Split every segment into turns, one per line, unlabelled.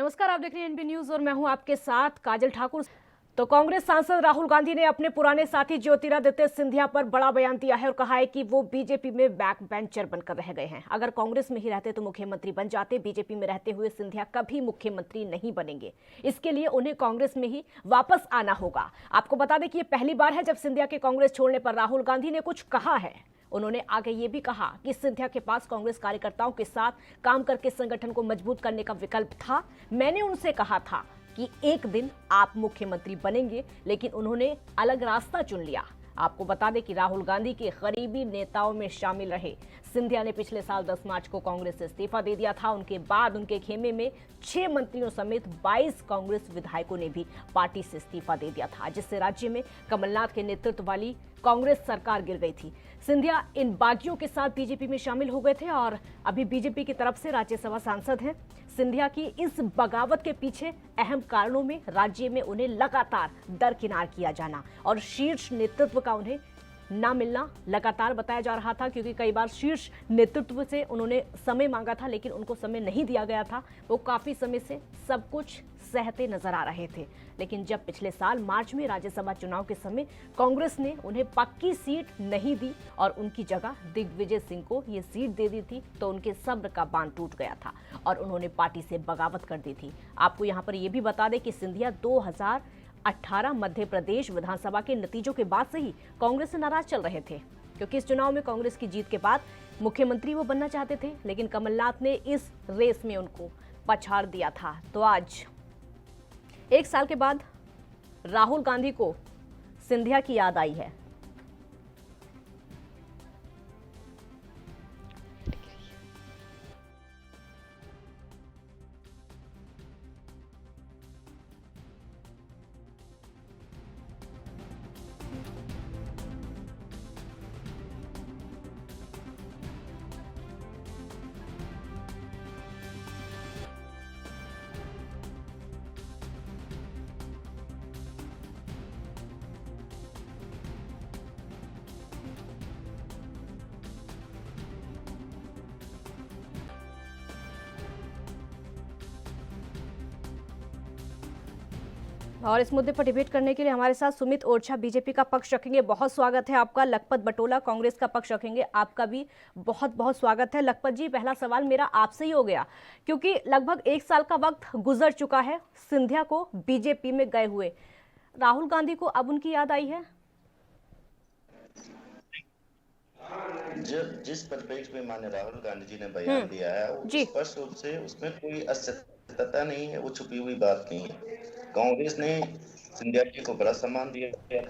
नमस्कार, आप देख रहे हैं एनबी न्यूज और मैं हूं आपके साथ काजल ठाकुर। तो कांग्रेस सांसद राहुल गांधी ने अपने पुराने साथी ज्योतिरादित्य सिंधिया पर बड़ा बयान दिया है और कहा है कि वो बीजेपी में बैक बेंचर बनकर रह गए हैं। अगर कांग्रेस में ही रहते तो मुख्यमंत्री बन जाते। बीजेपी में रहते हुए सिंधिया कभी मुख्यमंत्री नहीं बनेंगे। इसके लिए उन्हें कांग्रेस में ही वापस आना होगा। आपको बता दें कि ये पहली बार है जब सिंधिया के कांग्रेस छोड़ने पर राहुल गांधी ने कुछ कहा है। उन्होंने आगे ये भी कहा कि सिंधिया के पास कांग्रेस कार्यकर्ताओं के साथ काम करके संगठन को मजबूत करने का विकल्प था। मैंने उनसे कहा था कि एक दिन आप मुख्यमंत्री बनेंगे, लेकिन उन्होंने अलग रास्ता चुन लिया। आपको बता दें कि राहुल गांधी के करीबी नेताओं में शामिल रहे सिंधिया ने पिछले साल 10 मार्च को कांग्रेस से इस्तीफा दे दिया था। उनके बाद उनके खेमे में 6 मंत्रियों समेत 22 कांग्रेस विधायकों ने भी पार्टी से इस्तीफा दे दिया था, जिससे राज्य में कमलनाथ के नेतृत्व वाली कांग्रेस सरकार गिर गई थी। सिंधिया इन बागियों के साथ बीजेपी में शामिल हो गए थे और अभी बीजेपी की तरफ से राज्यसभा सांसद हैं। सिंधिया की इस बगावत के पीछे अहम कारणों में राज्य में उन्हें लगातार दरकिनार किया जाना और शीर्ष नेतृत्व का उन्हें ना मिलना लगातार बताया जा रहा था, क्योंकि कई बार शीर्ष नेतृत्व से उन्होंने समय मांगा था लेकिन उनको समय नहीं दिया गया था। वो काफी समय से सब कुछ सहते नजर आ रहे थे, लेकिन जब पिछले साल मार्च में राज्यसभा चुनाव के समय कांग्रेस ने उन्हें पक्की सीट नहीं दी और उनकी जगह दिग्विजय सिंह को ये सीट दे दी थी, तो उनके सब्र का बांध टूट गया था और उन्होंने पार्टी से बगावत कर दी थी। आपको यहाँ पर यह भी बता दें कि सिंधिया 2018 मध्य प्रदेश विधानसभा के नतीजों के बाद से ही कांग्रेस से नाराज चल रहे थे, क्योंकि इस चुनाव में कांग्रेस की जीत के बाद मुख्यमंत्री वो बनना चाहते थे, लेकिन कमलनाथ ने इस रेस में उनको पछाड़ दिया था। तो आज 1 साल के बाद राहुल गांधी को सिंधिया की याद आई है। और इस मुद्दे पर डिबेट करने के लिए हमारे साथ सुमित ओरछा बीजेपी का पक्ष रखेंगे। बहुत स्वागत है आपका। लखपत बटोला कांग्रेस का पक्ष रखेंगे, आपका भी बहुत बहुत स्वागत है। लखपत जी, पहला सवाल मेरा आपसे ही हो गया, क्योंकि लगभग 1 साल का वक्त गुजर चुका है सिंधिया को बीजेपी में गए हुए। राहुल गांधी को अब उनकी याद आई है?
जिस परिप्रेक्ष्य में माननीय राहुल गांधी जी ने बयान दिया है, स्पष्ट रूप से उसमें कोई असत्यता नहीं है, वो छुपी हुई बात नहीं है। कांग्रेस ने सिंधिया जी को बड़ा सम्मान दिया,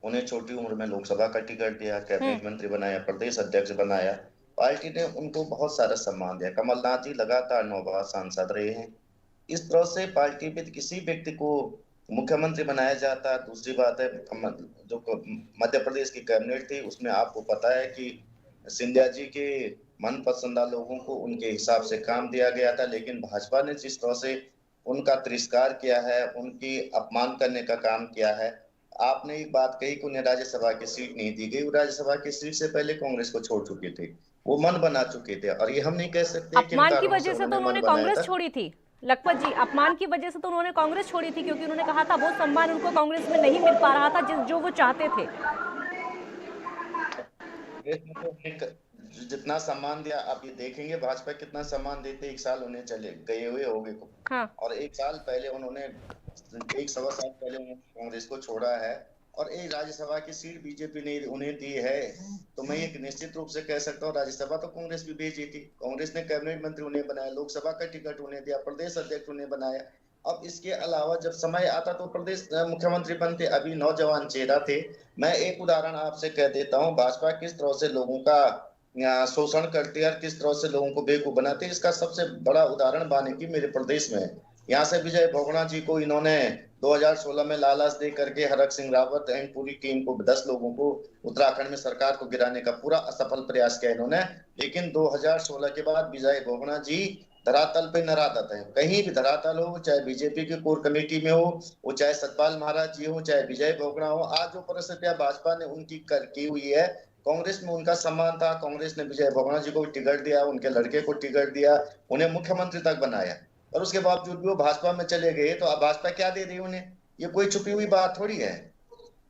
उन्हें छोटी उम्र में लोकसभा का टिकट दिया, कैबिनेट मंत्री बनाया, प्रदेश अध्यक्ष बनाया। पार्टी ने उनको बहुत सारा सम्मान दिया। कमलनाथ जी लगातार 9 बार सांसद रहे हैं। इस तरह से पार्टी में किसी व्यक्ति को मुख्यमंत्री बनाया जाता। दूसरी बात है, जो मध्य प्रदेश की कैबिनेट थी उसमें आपको पता है कि सिंधिया जी के मन पसंदा लोगों को उनके हिसाब से काम दिया गया था, लेकिन भाजपा ने जिस तरह से उनका तिरस्कार किया है, उनकी अपमान करने का काम किया है। आपने एक बात कही कि उन्हें राज्यसभा की सीट नहीं दी गई। वो राज्यसभा की सीट से पहले कांग्रेस को छोड़ चुके थे, वो मन बना चुके थे, और ये हम नहीं कह सकते कि
अपमान की वजह से तो उन्होंने कांग्रेस छोड़ी थी। लखपत जी, अपमान की वजह से तो उन्होंने कांग्रेस छोड़ी थी, क्योंकि उन्होंने कहा था वो सम्मान उनको कांग्रेस में नहीं मिल पा रहा था जो वो चाहते थे।
जितना सम्मान दिया, आप ये देखेंगे भाजपा कितना सम्मान देते। 1 साल उन्हें चले गए हुए हो गए
हाँ।
और 1 साल पहले उन्होंने 1 सवा साल पहले उन्होंने कांग्रेस को छोड़ा है और एक राज्यसभा की सीट बीजेपी ने उन्हें दी है। तो मैं ये निश्चित रूप से कह सकता हूँ, राज्यसभा तो कांग्रेस भी भेजी थी। कांग्रेस ने कैबिनेट मंत्री उन्हें बनाया, लोकसभा का टिकट उन्हें दिया, प्रदेश अध्यक्ष उन्हें बनाया। अब इसके अलावा जब समय आता तो प्रदेश मुख्यमंत्री बनते। अभी नौजवान चेहरा थे। मैं एक उदाहरण आपसे कह देता हूँ, भाजपा किस तरह से लोगों का शोषण करती है और किस तरह से लोगों को बेवकूफ बनाते हैं। इसका सबसे बड़ा उदाहरण वाल्मीकि मेरे प्रदेश में है। यहाँ से विजय बहुगुणा जी को इन्होंने 2016 में लालच दे करके हरक सिंह रावत एंड पूरी टीम को 10 लोगों को उत्तराखंड में सरकार को गिराने का पूरा असफल प्रयास किया इन्होंने। लेकिन 2016 के बाद विजय बहुगुणा जी धरातल पे न रहते हैं। कहीं भी धरातल हो, चाहे बीजेपी की कोर कमेटी में हो, वो चाहे सतपाल महाराज जी हो, चाहे विजय बहुगुणा हो, आज जो परिस्थितियां भाजपा ने उनकी की हुई है, कांग्रेस में उनका सम्मान था। कांग्रेस ने विजय बहुगुणा जी को टिकट दिया, उनके लड़के को टिकट दिया, उन्हें मुख्यमंत्री तक बनाया। और उसके बावजूद भी वो भाजपा में चले गए, तो अब भाजपा क्या दे रही है उन्हें? ये कोई छुपी हुई बात थोड़ी है।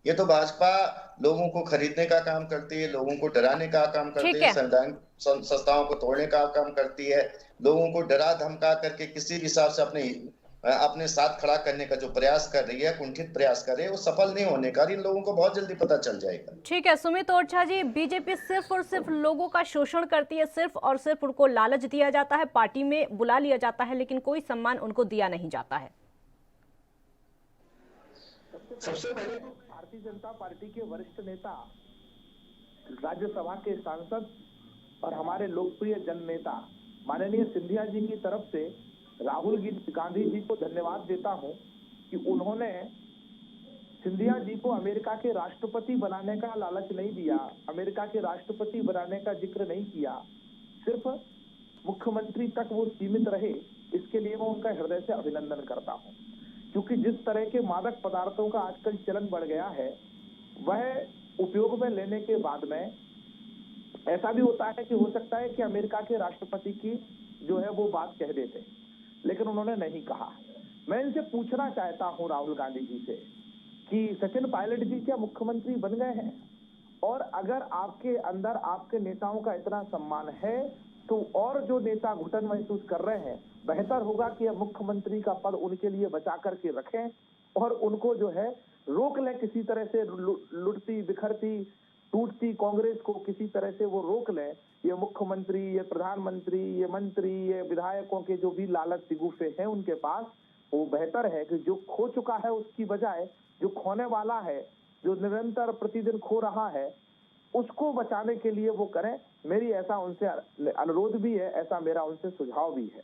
ये तो भाजपा लोगों को खरीदने का काम करती है, लोगों को डराने का काम करती
ठीक
है,
है।
संविधान संस्थाओं को तोड़ने का काम करती है, लोगों को डरा धमका करके किसी भी हिसाब से अपने साथ खड़ा करने का जो प्रयास कर रही है, कुंठित प्रयास कर रही है, वो सफल नहीं होने का इन लोगों को बहुत जल्दी पता चल जाएगा।
ठीक है सुमित ओरछा जी, बीजेपी सिर्फ और सिर्फ लोगों का शोषण करती है, सिर्फ और सिर्फ उनको लालच दिया जाता है, पार्टी में बुला लिया जाता है, लेकिन कोई सम्मान उनको दिया नहीं जाता है।
सबसे पहले तो भारतीय जनता पार्टी के वरिष्ठ नेता, राज्यसभा के सांसद और हमारे लोकप्रिय जननेता माननीय सिंधिया जी की तरफ से राहुल गांधी जी को धन्यवाद देता हूं कि उन्होंने सिंधिया जी को अमेरिका के राष्ट्रपति बनाने का लालच नहीं दिया, अमेरिका के राष्ट्रपति बनाने का जिक्र नहीं किया, सिर्फ मुख्यमंत्री तक वो सीमित रहे। इसके लिए मैं उनका हृदय से अभिनंदन करता हूं, क्योंकि जिस तरह के मादक पदार्थों का आजकल चलन बढ़ गया है, वह उपयोग में लेने के बाद में ऐसा भी होता है कि हो सकता है कि अमेरिका के राष्ट्रपति की जो है वो बात कह देते, लेकिन उन्होंने नहीं कहा। मैं इनसे पूछना चाहता हूं राहुल गांधी जी से कि सचिन पायलट जी क्या मुख्यमंत्री बन गए हैं? और अगर आपके अंदर आपके नेताओं का इतना सम्मान है तो और जो नेता घुटन महसूस कर रहे हैं, बेहतर होगा कि अब मुख्यमंत्री का पद उनके लिए बचा करके रखें और उनको जो है रोक लें, किसी तरह से लुटती बिखरती टूटती कांग्रेस को किसी तरह से वो रोक लें। ये मुख्यमंत्री, ये प्रधानमंत्री, ये मंत्री, ये विधायकों के जो भी लालच सिगुफे हैं उनके पास, वो बेहतर है कि जो खो चुका है उसकी बजाय जो खोने वाला है, जो निरंतर प्रतिदिन खो रहा है, उसको बचाने के लिए वो करें। मेरी ऐसा उनसे अनुरोध भी है, ऐसा मेरा उनसे सुझाव भी है।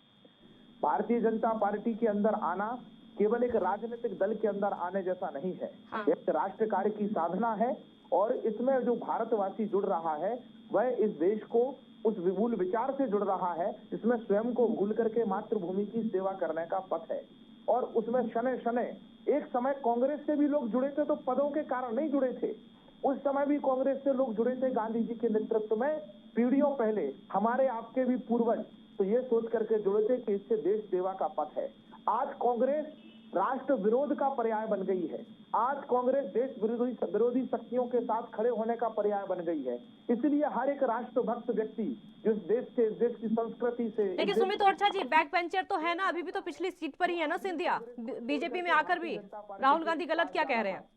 भारतीय जनता पार्टी के अंदर आना केवल एक राजनीतिक दल के अंदर आने जैसा नहीं है, एक राष्ट्र कार्य की साधना है और इसमें जो भारतवासी जुड़ रहा है वह इस देश को उस विपुल विचार से जुड़ रहा है जिसमें स्वयं को भूल करके मातृभूमि की सेवा करने का पथ है। और उसमें शनै शनै एक समय कांग्रेस से भी लोग जुड़े थे तो पदों के कारण नहीं जुड़े थे, उस समय भी कांग्रेस से लोग जुड़े थे गांधी जी के नेतृत्व में, पीढ़ियों पहले हमारे आपके भी पूर्वज तो ये सोच करके जुड़े थे कि इससे देश सेवा का पथ है। आज कांग्रेस राष्ट्र विरोध का पर्याय बन गई है, आज कांग्रेस देश विरोधी शक्तियों के साथ खड़े होने का पर्याय बन गई है। इसलिए हर एक राष्ट्रभक्त व्यक्ति जो इस देश की संस्कृति से।
लेकिन सुमित ओरछा जी, बैक बेंचर तो है ना, अभी भी तो पिछली सीट पर ही है ना सिंधिया, बीजेपी में आकर भी राहुल गांधी गलत क्या कह रहे हैं?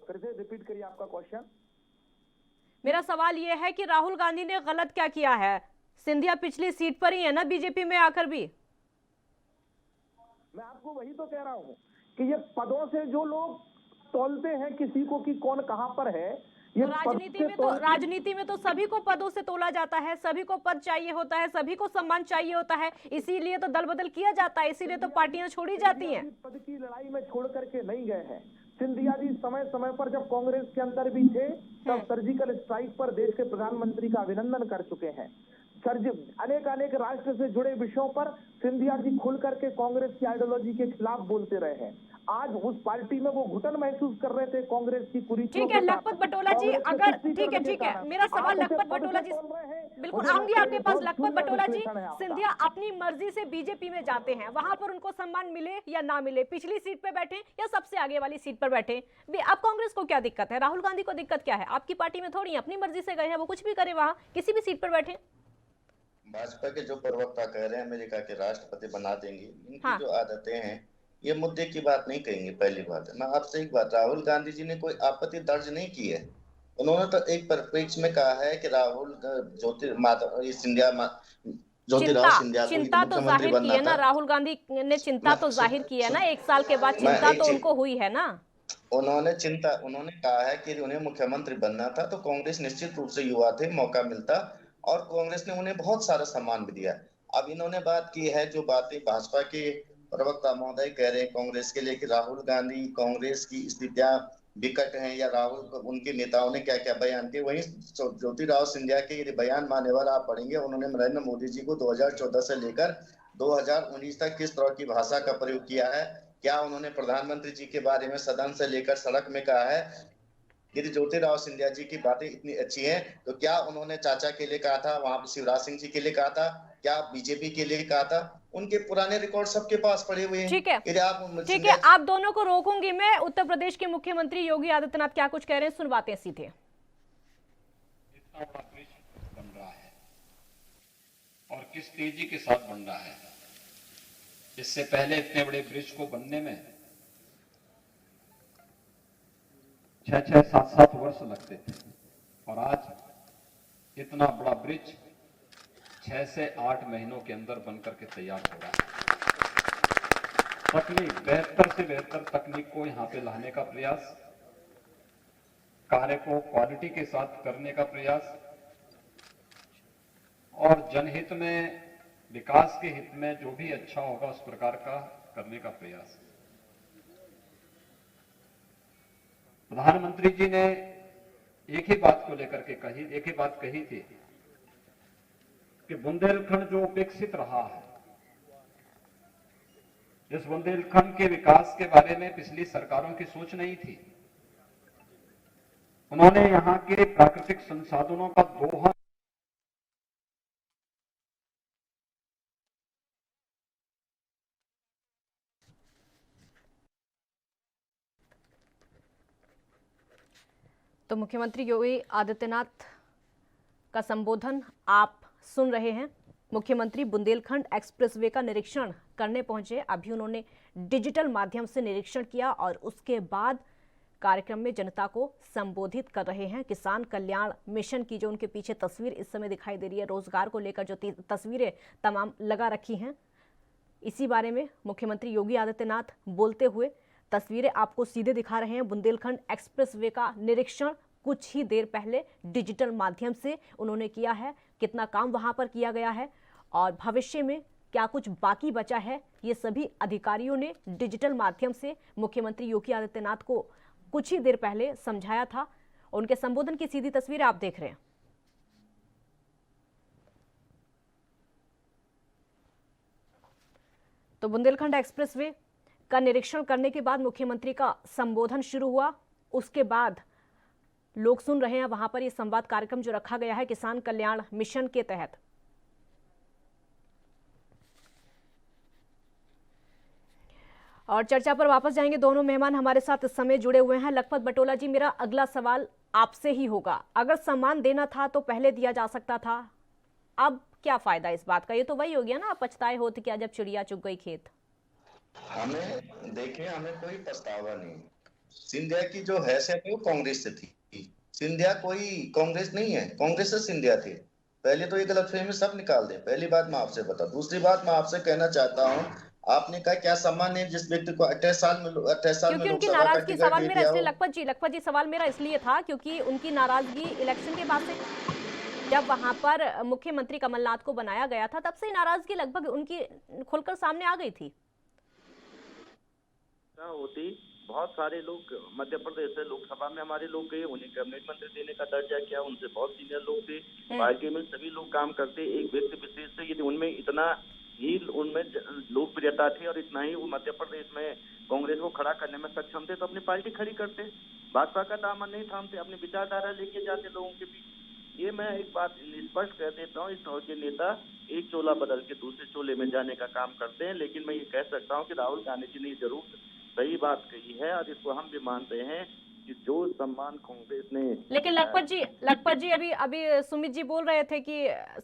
फिर से रिपीट करिए आपका क्वेश्चन।
मेरा सवाल ये है कि राहुल गांधी ने गलत क्या किया है? सिंधिया पिछली सीट पर ही है ना बीजेपी में आकर भी।
मैं आपको वही तो कह रहा हूँ कि ये पदों से जो लोग तोलते हैं किसी को कि कौन कहां पर है, ये
राजनीति में तो सभी को पदों से तोला जाता है, सभी को पद चाहिए होता है, सभी को सम्मान चाहिए होता है, इसीलिए तो दल बदल किया जाता है, इसीलिए तो पार्टियां छोड़ी जाती हैं।
पद की लड़ाई में छोड़ करके नहीं गए हैं। सिंधिया जी समय समय पर जब कांग्रेस के अंदर भी थे तब सर्जिकल स्ट्राइक पर देश के प्रधानमंत्री का अभिनंदन कर चुके हैं। अनेक राष्ट्र से जुड़े विषयों पर सिंधिया जी खुल करके कांग्रेस की आइडियोलॉजी के खिलाफ बोलते रहे हैं। आज उस पार्टी में वो घुटन महसूस कर रहे थे कांग्रेस की कुरीतियों।
ठीक है लखपत बटोला जी, अगर ठीक है मेरा सवाल लखपत बटोला जी, बिल्कुल आऊंगी आपके पास। लखपत बटोला जी, सिंधिया अपनी मर्जी से बीजेपी में जाते हैं, वहां पर उनको सम्मान मिले या ना मिले, पिछली सीट पे बैठे या सबसे आगे वाली सीट पर बैठे, अब कांग्रेस को क्या दिक्कत है? राहुल गांधी को दिक्कत क्या है? आपकी पार्टी में थोड़ी अपनी मर्जी से गए हैं, वो कुछ भी करे, वहां किसी भी सीट पर बैठे।
भाजपा के जो प्रवक्ता कह रहे हैं अमेरिका के राष्ट्रपति बना देंगे, इनकी जो आदतें हैं ये मुद्दे की बात नहीं कहेंगे। पहली बात है, मैं आपसे एक बात, राहुल गांधी जी ने कोई आपत्ति दर्ज नहीं की है। उन्होंने तो एक परिप्रेक्ष्य में कहा है कि राहुल ज्योतिराव सिंधिया
चिंता तो जाहिर की है ना, राहुल गांधी ने चिंता तो जाहिर की है ना, 1 साल के बाद चिंता तो उनको हुई है ना।
उन्होंने कहा है कि उन्हें मुख्यमंत्री बनना था तो कांग्रेस निश्चित रूप से युवा थे, मौका मिलता, और कांग्रेस ने उन्हें बहुत सारा सम्मान भी दिया। अब इन्होंने बात की है, जो बातें भाजपा के प्रवक्ता महोदय कह रहे हैं कांग्रेस के लिए कि राहुल गांधी, कांग्रेस की स्थितियां विकट हैं, या राहुल उनके नेताओं ने क्या क्या बयान किए, वहीं ज्योतिराव सिंधिया के ये बयान मान्यवर आप पढ़ेंगे, उन्होंने नरेंद्र मोदी जी को 2014 से लेकर 2019 तक किस तरह की भाषा का प्रयोग किया है, क्या उन्होंने प्रधानमंत्री जी के बारे में सदन से लेकर सड़क में कहा है। यदि ज्योतिराव सिंधिया जी की बातें इतनी अच्छी हैं तो क्या उन्होंने चाचा के लिए कहा था, वहां पर शिवराज सिंह जी के लिए कहा था, क्या बीजेपी के लिए कहा था? उनके पुराने रिकॉर्ड सबके पास पड़े हुए हैं।
ठीक है,
यदि आप
ठीक है, आप दोनों को रोकूंगी मैं। उत्तर प्रदेश के मुख्यमंत्री योगी आदित्यनाथ क्या कुछ कह रहे हैं, सुनवाते हैं सीधे।
इतना बड़ा ब्रिज बन रहा है और किस तेजी के साथ बन रहा है। इससे पहले इतने बड़े ब्रिज को बनने में 6-6, 7-7 वर्ष लगते थे और आज इतना बड़ा ब्रिज 6 से 8 महीनों के अंदर बनकर के तैयार हो रहा है। तकनीक, बेहतर से बेहतर तकनीक को यहां पे लाने का प्रयास, कार्य को क्वालिटी के साथ करने का प्रयास और जनहित में, विकास के हित में जो भी अच्छा होगा उस प्रकार का करने का प्रयास। प्रधानमंत्री जी ने एक ही बात को लेकर के एक ही बात कही थी कि बुंदेलखंड जो उपेक्षित रहा है, इस बुंदेलखंड के विकास के बारे में पिछली सरकारों की सोच नहीं थी। उन्होंने यहां के प्राकृतिक संसाधनों का दोहन
तो मुख्यमंत्री योगी आदित्यनाथ का संबोधन आप सुन रहे हैं। मुख्यमंत्री बुंदेलखंड एक्सप्रेसवे का निरीक्षण करने पहुंचे। अभी उन्होंने डिजिटल माध्यम से निरीक्षण किया और उसके बाद कार्यक्रम में जनता को संबोधित कर रहे हैं। किसान कल्याण मिशन की जो उनके पीछे तस्वीर इस समय दिखाई दे रही है, रोजगार को लेकर जो तस्वीरें तमाम लगा रखी हैं, इसी बारे में मुख्यमंत्री योगी आदित्यनाथ बोलते हुए तस्वीरें आपको सीधे दिखा रहे हैं। बुंदेलखंड एक्सप्रेसवे का निरीक्षण कुछ ही देर पहले डिजिटल माध्यम से उन्होंने किया है। कितना काम वहां पर किया गया है और भविष्य में क्या कुछ बाकी बचा है, ये सभी अधिकारियों ने डिजिटल माध्यम से मुख्यमंत्री योगी आदित्यनाथ को कुछ ही देर पहले समझाया था। उनके संबोधन की सीधी तस्वीरें आप देख रहे हैं। तो बुंदेलखंड एक्सप्रेसवे का निरीक्षण करने के बाद मुख्यमंत्री का संबोधन शुरू हुआ। उसके बाद लोग सुन रहे हैं वहां पर ये संवाद कार्यक्रम जो रखा गया है किसान कल्याण मिशन के तहत। और चर्चा पर वापस जाएंगे। दोनों मेहमान हमारे साथ इस समय जुड़े हुए हैं। लखपत बटोला जी, मेरा अगला सवाल आपसे ही होगा। अगर सम्मान देना था तो पहले दिया जा सकता था, अब क्या फायदा इस बात का? ये तो वही हो गया ना, पछताए होते क्या जब चिड़िया चुग गई खेत।
हमें देखिए, हमें कोई पछतावा नहीं। सिंधिया की जो हैसियत है वो कांग्रेस से थी। सिंधिया कोई कांग्रेस नहीं है, कांग्रेस से सिंधिया थे। पहले तो ये गलतफहमी सब निकाल दे। पहली बात मैं आपसे बता, दूसरी बात मैं आपसे कहना चाहता हूँ, आपने कहा क्या सम्मान है जिस व्यक्ति को 28 साल में
क्योंकि उनकी
लोकसभा का
नाराजगी,
टिकट
सवाल
दे
मेरा
दिया
इसलिए
हो।
लखपत जी सवाल मेरा इसलिए था क्योंकि उनकी नाराजगी इलेक्शन के बाद से जब वहां पर मुख्यमंत्री कमलनाथ को बनाया गया था, तब से नाराजगी लगभग उनकी खुलकर सामने आ गई थी।
होती बहुत सारे लोग मध्य प्रदेश से लोकसभा में हमारे लोग गए, उन्हें कैबिनेट मंत्री देने का दर्जा किया। उनसे बहुत सीनियर लोग थे पार्टी में, सभी लोग काम करते। एक व्यक्ति विशेष से यदि उनमें इतना ही उनमें लोकप्रियता थी और इतना ही वो मध्य प्रदेश में कांग्रेस को खड़ा करने में सक्षम थे तो अपनी पार्टी खड़ी करते, भाजपा का दामन नहीं थामते, अपनी विचारधारा लेके जाते लोगों के बीच। ये मैं एक बात स्पष्ट कर देता हूँ, इस दौर के नेता एक चोला बदल के दूसरे चोले में जाने का काम करते हैं। लेकिन मैं ये कह सकता हूँ कि राहुल गांधी जी ने जरूर सही बात कही है और इसको हम भी मानते हैं कि जो सम्मान कांग्रेस ने।
लेकिन लखपत जी अभी सुमित जी बोल रहे थे कि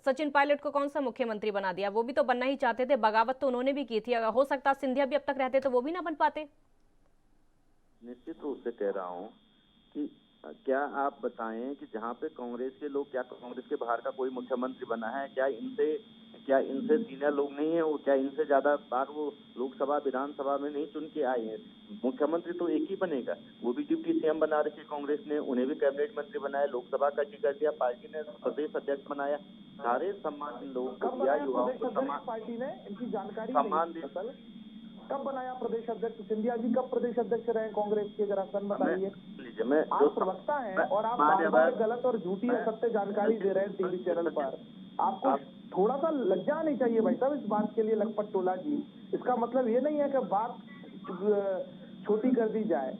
सचिन पायलट को कौन सा मुख्यमंत्री बना दिया, वो भी तो बनना ही चाहते थे, बगावत तो उन्होंने भी की थी। अगर हो सकता सिंधिया भी अब तक रहते तो वो भी ना बन पाते।
निश्चित रूप से कह रहा हूँ कि क्या आप बताएं कि जहाँ पे कांग्रेस के लोग, क्या कांग्रेस के बाहर का कोई मुख्यमंत्री बना है? क्या इनसे सीनियर लोग नहीं है? वो क्या इनसे ज्यादा बार वो लोकसभा विधानसभा में नहीं चुन के आए हैं? मुख्यमंत्री तो एक ही बनेगा, वो भी डिप्टी सीएम बना रखे कांग्रेस ने, उन्हें भी कैबिनेट मंत्री बनाया, लोकसभा का टिकट दिया, पार्टी ने प्रदेश अध्यक्ष बनाया, सारे सम्मान इन लोगों को दिया, युवाओं को सम्मान,
पार्टी ने इनकी जानकारी
सम्मान दिया।
कब बनाया प्रदेश अध्यक्ष? सिंधिया जी कब प्रदेश अध्यक्ष रहे कांग्रेस के? जरा सन बताइए। आप प्रवक्ता हैं और आप बार-बार गलत और झूठी और सत्य जानकारी दे रहे हैं टीवी चैनल पर। आपको थोड़ा सा लज्जा आनी चाहिए भाई साहब इस बात के लिए लखपत टोला जी। इसका मतलब ये नहीं है कि बात छोटी कर दी जाए।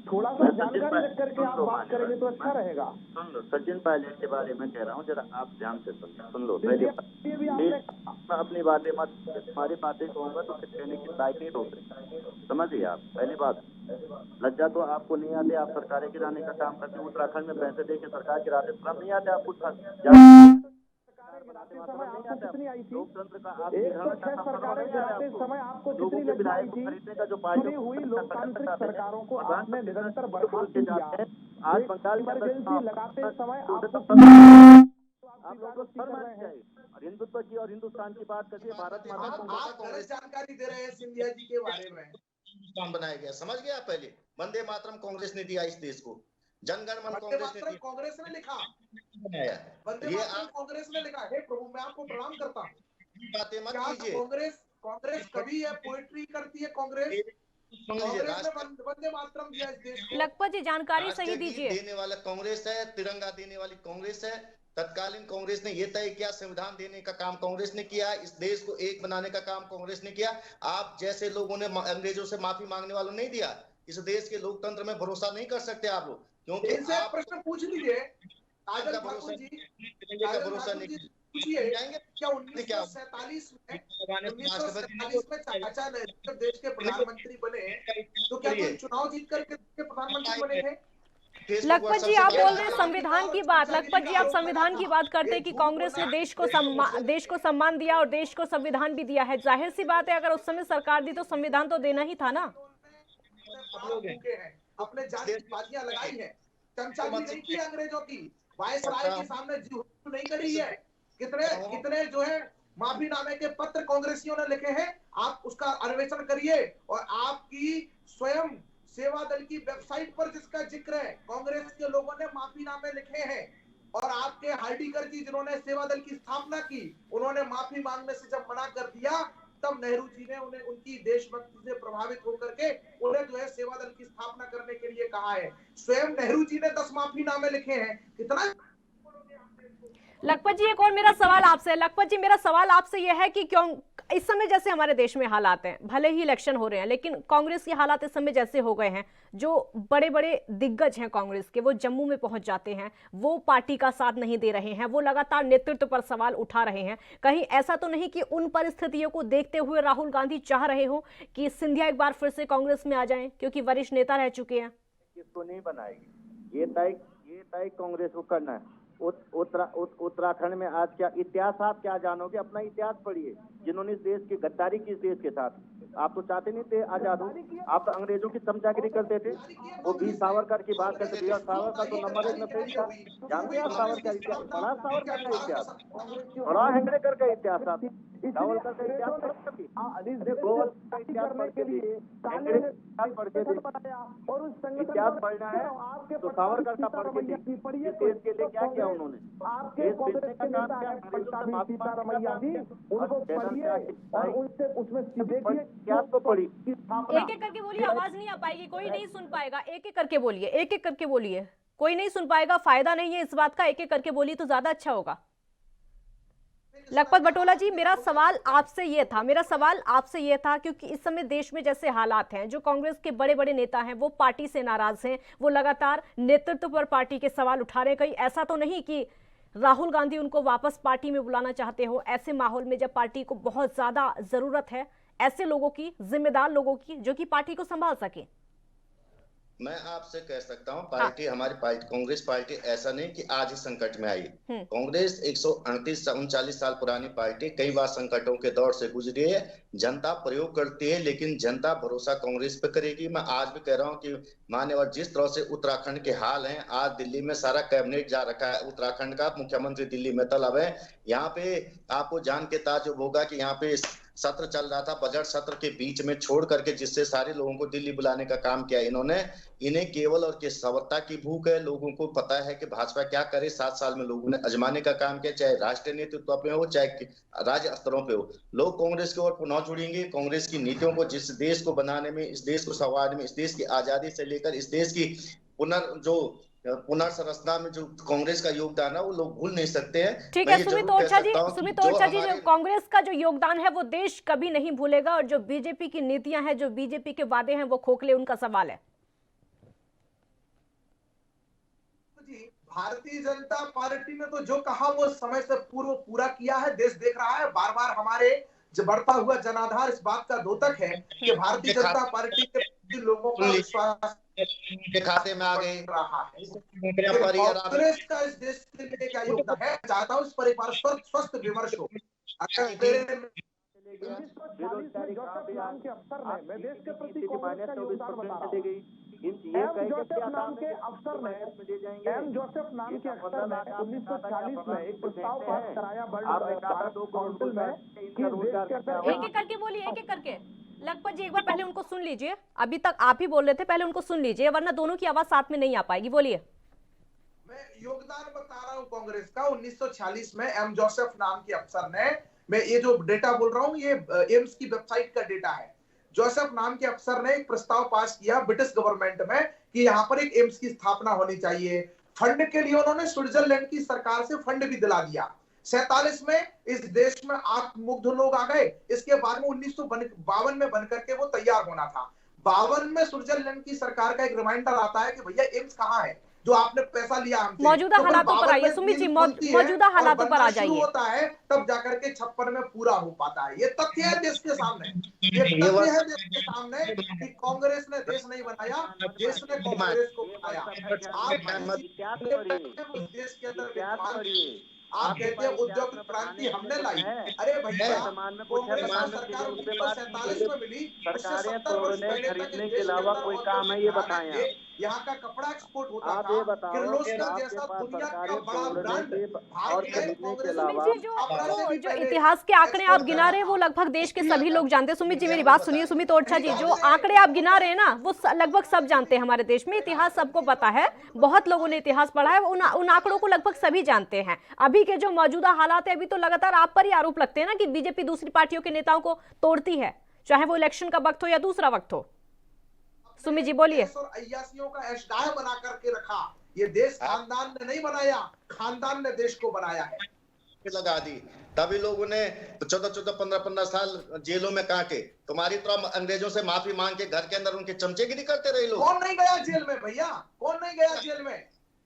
थोड़ा सा जानकारी रख करके आप बात करेंगे तो अच्छा रहेगा।
सुन लो, सचिन पायलट के बारे में कह रहा हूँ, जरा आप ध्यान से सुन लो।
ये भी आपने
मैं अपनी बातें मत, हमारी बातें कहूंगा तो फिर कहने की लायक नहीं होते, समझिए आप। पहली बात, लज्जा तो आपको नहीं आती, आप सरकारें गिराने का काम करते हैं। उत्तराखंड में पैसे दे के सरकार गिराते, श्रम नहीं आते आपको?
समय आपको कितनी आई थी?
लोकतंत्र का आप
106 सरकारें गिराते समय आपको कितनी लज्जा आई थी? चुनी हुई लोकतांत्रिक सरकारों को आपने निरंतर बर्खास्त किया।
आज बंगाल
इमरजेंसी लगाते समय आपको
आप लोग शर्म आनी चाहिए। और हिंदुत्व की और हिंदुस्तान की बात करके भारत माता
आप गलत जानकारी दे रहे हैं सिंधिया जी के बारे में।
हिंदुस्तान बनाया गया, समझ गया? पहले वंदे मातरम कांग्रेस ने दिया इस देश को, जनगण मन
वंदे
कांग्रेस ने
मातरम
दिया,
कांग्रेस ने लिखा,
बनाया।
वंदे
ये
मातरम
आप
कांग्रेस ने लिखा। हे प्रभु, मैं आपको प्रणाम करता हूँ।
बातें मत
क्या
कीजिए।
कांग्रेस कभी है पोएट्री करती है? कांग्रेस
सुन लीजिए,
कांग्रेस ने वंदे मातरम दिया इस देश को।
लखपत जी जानकारी
राष्ट्रीय
सही
गीत
दीजिए।
देने वाला कांग्रेस है, तिरंगा देने वाली कांग्रेस है। तत्कालीन कांग्रेस ने यह तय किया, संविधान देने का काम कांग्रेस ने किया, इस देश को एक बनाने का काम कांग्रेस ने किया। आप जैसे लोगों ने अंग्रेजों से माफी मांगने वालों नहीं दिया। इस देश के लोकतंत्र में भरोसा नहीं कर सकते आप लोग, क्योंकि
इनसे
आप
प्रश्न पूछ लीजिए। काजल
का
ठाकुर
भरोसा
जी,
का भरोसा नहीं
पूछिए,
जाएंगे।
क्या 1947 में चाचा नेहरू जब देश के प्रधानमंत्री बने तो क्या कोई चुनाव जीत करके प्रधानमंत्री बने थे?
लखपत जी आप बोल रहे हैं संविधान की बात। लखपत जी आप संविधान की बात करते हैं कि कांग्रेस ने देश को सम्मान दिया और देश को संविधान भी दिया है। जाहिर सी बात है, अगर उस समय सरकार दी तो संविधान तो देना ही था ना।
अपने जान की बाजियां लगाई है, चमचागिरी नहीं की अंग्रेजों की, वायसराय के सामने जी नहीं करी है। कितने जो है माफीनामे के पत्र कांग्रेसियों ने लिखे हैं, आप उसका अन्वेषण करिए। और आपकी स्वयं सेवा दल की वेबसाइट पर जिसका जिक्र है, कांग्रेस के लोगों ने माफीनामे लिखे हैं। और आपके हार्डिकर जी जिन्होंने सेवा दल की स्थापना की, उन्होंने माफी मांगने से जब मना कर दिया, तब नेहरू जी ने उन्हें उनकी देशभक्ति से प्रभावित होकर के उन्हें जो है सेवा दल की स्थापना करने के लिए कहा है। स्वयं नेहरू जी ने 10 माफीनामे लिखे हैं। कितना
लखपत जी एक और मेरा सवाल आपसे है। लखपत जी मेरा सवाल आपसे यह है कि क्यों इस समय जैसे हमारे देश में हालात हैं, भले ही इलेक्शन हो रहे हैं, लेकिन कांग्रेस के हालात इस समय जैसे हो गए हैं, जो बड़े बड़े दिग्गज हैं कांग्रेस के, वो जम्मू में पहुंच जाते हैं, वो पार्टी का साथ नहीं दे रहे हैं, वो लगातार नेतृत्व पर सवाल उठा रहे हैं। कहीं ऐसा तो नहीं कि उन परिस्थितियों को देखते हुए राहुल गांधी चाह रहे हो कि सिंधिया एक बार फिर से कांग्रेस में आ जाएं, क्योंकि वरिष्ठ नेता रह चुके हैं?
किसको नहीं बनाएगी, ये तय कांग्रेस को करना है। उत्तराखंड में आज क्या इतिहास, आप क्या जानोगे? अपना इतिहास पढ़िए। जिन्होंने इस देश की गद्दारी की, इस देश के साथ, आप तो चाहते नहीं थे आजाद हो, आप तो अंग्रेजों की चमचागिरी करते थे। वो वीर सावरकर की बात करते थे, सावरकर तो नंबर 1 नफेड़ी था। जानते हैं आप सावरकर इतिहास? बड़ा सावरकर का इतिहास, बड़ा हेंगड़ेकर का इतिहास, आप सावरकर का इतिहास गोवल का इतिहास पढ़ के लिए पढ़ के और उस इतिहास पढ़ना है तो सावरकर का पढ़ के देखिए। देश के लिए क्या किया उन्होंने,
आपके कांग्रेस के नेता है सीतारमैया जी, उनको पढ़िए और उनसे उसमें देखिए
क्या तो पढ़ी।
एक एक करके बोलिए, आवाज नहीं आ पाएगी, कोई नहीं सुन पाएगा। एक एक करके बोलिए, एक एक करके बोलिए, कोई नहीं सुन पाएगा, फायदा नहीं है इस बात का। एक एक करके बोलिए तो ज्यादा अच्छा होगा। लखपत बटोला जी मेरा सवाल आपसे ये था क्योंकि इस समय देश में जैसे हालात हैं, जो कांग्रेस के बड़े बड़े नेता हैं वो पार्टी से नाराज हैं, वो लगातार नेतृत्व पर पार्टी के सवाल उठा रहे हैं। कहीं ऐसा तो नहीं कि राहुल गांधी उनको वापस पार्टी में बुलाना चाहते हो? ऐसे माहौल में जब पार्टी को बहुत ज्यादा जरूरत है ऐसे लोगों की, जिम्मेदार लोगों की, जो कि पार्टी को संभाल सके।
मैं आपसे कह सकता हूं, पार्टी हमारी पार्टी कांग्रेस पार्टी ऐसा नहीं कि आज ही संकट में आई। कांग्रेस 138-39 साल पुरानी पार्टी, कई बार संकटों के दौर से गुजरी है। जनता प्रयोग करती है, लेकिन जनता भरोसा कांग्रेस पे करेगी। मैं आज भी कह रहा हूं कि मान्यवर जिस तरह से उत्तराखंड के हाल हैं, आज दिल्ली में सारा कैबिनेट जा रखा है, उत्तराखंड का मुख्यमंत्री दिल्ली में तलब है। यहाँ पे आपको जान के ताज्जुब होगा कि यहाँ पे सत्र चल रहा था, बजट सत्र के बीच में छोड़ करके, जिससे सारे लोगों को दिल्ली बुलाने का काम किया इन्होंने। इन्हें केवल और के सत्ता की भूख है। लोगों को पता है कि भाजपा क्या करे। 7 साल में लोगों ने आजमाने का काम किया, चाहे राष्ट्रीय नेतृत्व पे हो, चाहे राज्य स्तरों पे हो। लोग कांग्रेस की ओर पुनः जुड़ेंगे। कांग्रेस की नीतियों को, जिस देश को बनाने में, इस देश को संवारने में, इस देश की आजादी से लेकर इस देश की पुनर्संरचना में जो कांग्रेस का योगदान है वो लोग भूल नहीं सकते हैं।
ठीक है सुमित ओरछा जी, जो कांग्रेस का जो योगदान है वो देश कभी नहीं भूलेगा, और जो बीजेपी की नीतियां हैं, जो बीजेपी के वादे हैं वो खोखले, उनका सवाल है।
भारतीय जनता पार्टी ने तो जो कहा वो समय से पूर्व पूरा किया है। देश देख रहा है, बार बार हमारे जो बढ़ता हुआ जनाधार इस बात का द्योतक है कि भारतीय जनता पार्टी के लोगों का विश्वास
के खाते में आ गए
रहा है। कांग्रेस का इस देश के लिए क्या योगदान है, चाहता हूँ इस पर एक बार स्वस्थ विमर्श हो।
नाम के अफसर ने, मैं देश के प्रति कांग्रेस का योगदान बता रहा हूं। एम जोसेफ नाम के अफसर ने 1940 में एक प्रस्ताव पास कराया वर्ल्ड काउंसिल में कि देश के अंदर
एक एक करके बोलिए, एक एक करके। लखपत जी एक बार पहले उनको सुन लीजिए, अभी तक आप ही बोल रहे थे, पहले उनको सुन लीजिए वरना दोनों की आवाज साथ में नहीं आ पाएगी। बोलिए।
मैं योगदान बता रहा हूँ कांग्रेस का। 1940 में एम जोसेफ नाम के अफसर ने, मैं ये जो डेटा बोल रहा हूँ ये एम्स की वेबसाइट का डेटा है। जोसेफ नाम के अफसर ने एक प्रस्ताव पास किया ब्रिटिश गवर्नमेंट में कि यहाँ पर एक एम्स की स्थापना होनी चाहिए। फंड के लिए उन्होंने स्विट्जरलैंड की सरकार से फंड भी दिला दिया। 47 में इस देश में आत्ममुग्ध लोग आ गए। इसके बाद में 1952 में बनकर के वो तैयार होना था। 52 में स्विट्जरलैंड की सरकार का एक रिमाइंडर आता है कि भैया एम्स कहाँ है जो आपने पैसा लिया हमसे।
मौजूदा हालातों पर आइए सुमित जी, मौजूदा हालातों पर आ जाइए।
होता है तब जाकर के 56 में पूरा हो पाता है। ये तथ्य है देश के सामने, ये तथ्य है देश के सामने कि कांग्रेस ने देश नहीं बनाया, देश ने कांग्रेस को बनाया। आप देश के अंदर आप कहते हैं उद्योग क्रांति हमने लाई। अरे भैया कांग्रेस सरकार 1947 में मिली, उससे 70 वर्ष पहले खरीदने के अलावा कोई काम है ये बताएं। यहाँ का कपड़ा एक्सपोर्ट होता था, किर्लोस्कर जैसा दुनिया का बड़ा ब्रांड भारत में कांग्रेस।
जो इतिहास के आंकड़े आप गिना रहे हैं वो लगभग देश के सभी लोग जानते हैं। सुमित जी मेरी बात सुनिए, सुमित ओरछा जी, जो आंकड़े आप गिना रहे हैं ना वो लगभग सब जानते हैं। हमारे देश में इतिहास सबको पता है, बहुत लोगों ने इतिहास पढ़ा है, उन आंकड़ों को लगभग सभी जानते हैं। अभी के जो मौजूदा हालात है, अभी तो लगातार आप पर ही आरोप लगते हैं ना कि बीजेपी दूसरी पार्टियों के नेताओं को तोड़ती है, चाहे वो इलेक्शन का वक्त हो या दूसरा वक्त हो। सुमित जी बोलिए।
अय्यासियों का ऐशदाय बना करके रखा। ये देश खानदान ने नहीं बनाया, खानदान ने देश को बनाया है।
लगा दी तभी लोगों ने 14-14, 15-15 साल जेलों में काटे। तुम्हारी तरह अंग्रेजों से माफी मांग के घर के अंदर उनके चमचेगिरी करते रहे लोग।
कौन नहीं गया जेल में भैया? कौन नहीं गया जेल में?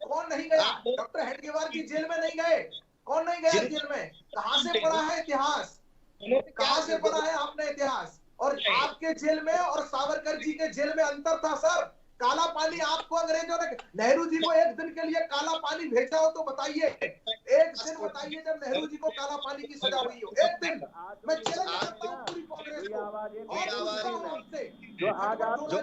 कौन नहीं गया? डॉक्टर हेडगेवार की जेल में नहीं गए? कौन नहीं गया जेल में? कहाँ से पढ़ा है इतिहास? कहाँ से पढ़ा है आपने इतिहास? और आपके जेल में और सावरकर जी के जेल में अंतर था सर। काला पानी आपको अंग्रेजों ने, नेहरू जी को एक दिन के लिए काला पानी भेजा हो तो बताइए, एक दिन बताइए जब नेहरू जी को काला पानी की सजा हुई हो। एक दिन मैं चैलेंज करता हूँ पूरी कांग्रेस को और पूछता हूँ आपसे, जो आज आप जो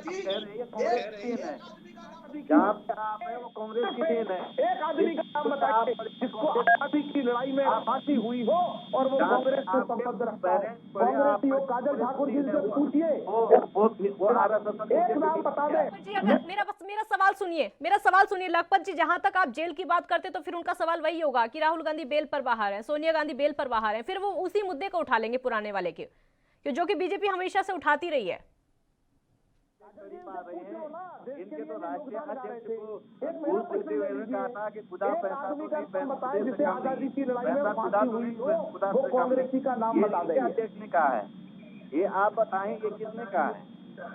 कांग्रेस की देन है। एक आदमी का नाम बताइए जिसको आजादी की लड़ाई में फांसी हुई हो और वो कांग्रेस से संबंध रखता है। कांग्रेसी हो, काजल ठाकुर जी से पूछिए, एक नाम बता दे।
मेरा सवाल सुनिए, मेरा सवाल सुनिए लखपत जी। जहां तक आप जेल की बात करते तो फिर उनका सवाल वही होगा कि राहुल गांधी बेल पर बाहर है, सोनिया गांधी बेल पर बाहर है, फिर वो उसी मुद्दे को उठा लेंगे पुराने वाले के, जो कि बीजेपी हमेशा से उठाती रही है।
इनके तो राष्ट्रीय अध्यक्ष को पूछते हुए कहा था कि खुदा पैसा तो बताएं जिसे आजादी की लड़ाई में फांसी हुई हो वो कांग्रेसी का नाम बता दें। अध्यक्ष ने कहा है, ये आप बताएं ये किसने कहा है?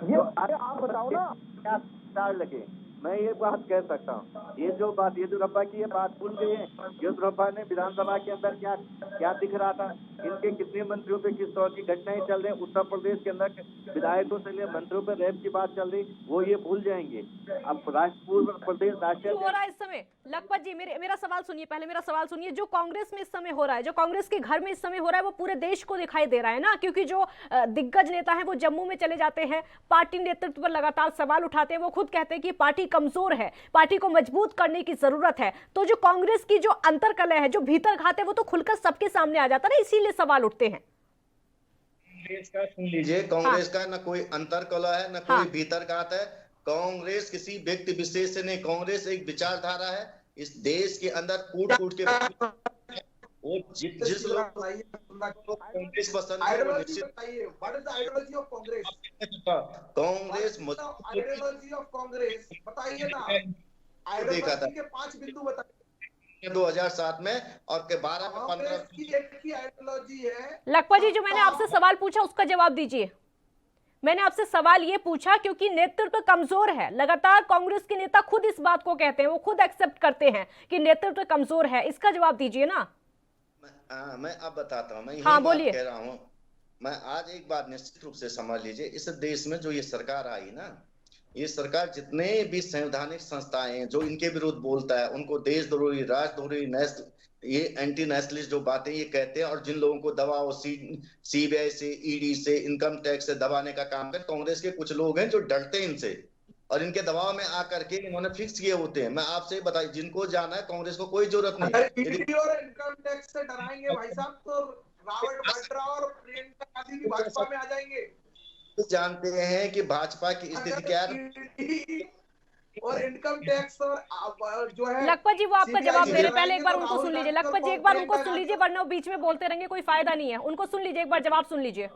ये आप बताओ ना। क्या चार्ज लगे? मैं ये बात कह सकता हूँ, ये जो बात येदियुरप्पा की ये बात भूल गई है। येदियुरप्पा ने विधानसभा के अंदर क्या दिख रहा था, इनके कितने मंत्रियों पे किस तरह की घटनाएं चल रही, उत्तर प्रदेश के अंदर विधायकों से ले मंत्रियों पे रेप की बात चल रही, वो ये भूल जाएंगे। अब पूर्व प्रदेश राष्ट्रीय
हो रहा है इस समय। लखपत जी मेरा सवाल सुनिए, पहले मेरा सवाल सुनिए। जो कांग्रेस में इस समय हो रहा है, जो कांग्रेस के घर में इस समय हो रहा है, वो पूरे देश को दिखाई दे रहा है ना, क्योंकि जो दिग्गज नेता है वो जम्मू में चले जाते हैं, पार्टी नेतृत्व पर लगातार सवाल उठाते हैं, वो खुद कहते हैं कि पार्टी कमजोर है, पार्टी को मजबूत करने की जरूरत है। तो जो कांग्रेस की जो अंतर्कलह है, जो भीतर घात है, वो तो खुलकर सबके सामने आ जाता है ना, इसीलिए सवाल उठते हैं।
कांग्रेस का सुन लीजिए, कांग्रेस का न कोई अंतर्कलह है, न कोई भीतर घात है। कांग्रेस किसी व्यक्ति विशेष से नहीं, कांग्रेस एक विचारधारा है। इस देश के अंदर कूट कूट के वो जिस लोग कांग्रेस पसंद है वो निश्चित
ideology of Congress,
Congress
ideology of Congress बताइए ना।
देखा था
के 5 बिंदु बताइए
2007 में और के 12 में 15
की एक ही आइडियोलॉजी है।
लखपत जी जो मैंने आपसे सवाल पूछा उसका जवाब दीजिए। मैंने आपसे सवाल ये पूछा क्योंकि नेतृत्व कमजोर है। लगातार कांग्रेस के नेता खुद इस बात को कहते हैं, वो खुद एक्सेप्ट करते हैं कि नेतृत्व कमजोर है। इसका जवाब दीजिए ना।
मैं अब बताता हूँ, मैं यही
हाँ,
बात
बोलिए।
कह रहा हूँ। मैं आज एक बात निश्चित रूप से समझ लीजिए, इस देश में जो ये सरकार आई ना, ये सरकार जितने भी संवैधानिक संस्थाएं हैं जो इनके विरुद्ध बोलता है, उनको देशद्रोही, राष्ट्रद्रोही, ये एंटी नेशनलिस्ट जो बातें ये कहते हैं, और जिन लोगों को दबाओ सीबीआई से, ईडी से, इनकम टैक्स से दबाने का काम कर, कांग्रेस के कुछ लोग हैं जो डरते हैं इनसे और इनके दबाव में आकर के इन्होंने फिक्स किए होते हैं। मैं आपसे बताइए, जिनको जाना है कांग्रेस को कोई जरूरत नहीं है।
ईडी और इनकम टैक्स से डराएंगे भाई साहब तो रॉबर्ट वाड्रा और प्रियंका गांधी भी भाजपा में आ जाएंगे।
जानते हैं कि भाजपा की स्थिति क्या है,
और इनकम टैक्स और जो है
लखपत जी वो आपका जवाब दे रहे हैं, पहले एक बार
तो
उनको
राहुल
सुन लीजिए।
गांधी
लखपत जी
और
एक बार उनको
प्रियंका
सुन लीजिए,
गांधी
वरना वो बीच में बोलते रहेंगे, कोई फायदा नहीं है। उनको सुन लीजिए, एक बार जवाब सुन लीजिए।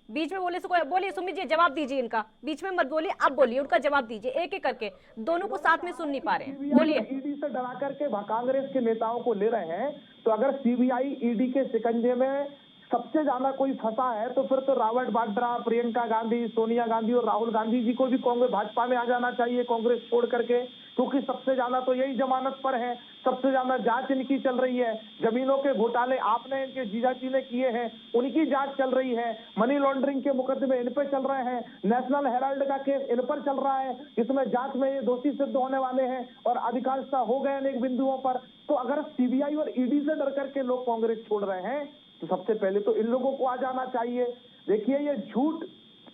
बीच में बोले से कोई बोलिए, सुन लीजिए, जवाब दीजिए इनका। बीच में मत बोलिए, अब बोलिए, उनका जवाब दीजिए एक एक करके। दोनों को साथ में सुन नहीं पा रहे हैं, बोलिए।
ईडी से डरा करके कांग्रेस के नेताओं को ले रहे हैं, तो अगर सीबीआई ईडी के शिकंजे में सबसे ज्यादा कोई फंसा है तो फिर तो रॉबर्ट वाड्रा, प्रियंका गांधी, सोनिया गांधी और राहुल गांधी जी को भी कांग्रेस भाजपा में आ जाना चाहिए कांग्रेस छोड़ करके, क्योंकि सबसे ज्यादा तो यही जमानत पर है, सबसे ज्यादा जांच इनकी चल रही है। जमीनों के घोटाले आपने इनके जीजा जी ने किए हैं, उनकी जांच चल रही है। मनी लॉन्ड्रिंग के मुकदमे इन पर चल रहे हैं। नेशनल हेराल्ड का केस इन पर चल रहा है, जिसमें जांच में ये दोषी सिद्ध होने वाले हैं और अधिकांशता हो गए अनेक बिंदुओं पर। तो अगर सीबीआई और ईडी से डर करके लोग कांग्रेस छोड़ रहे हैं तो सबसे पहले तो इन लोगों को आ जाना चाहिए। देखिए, ये झूठ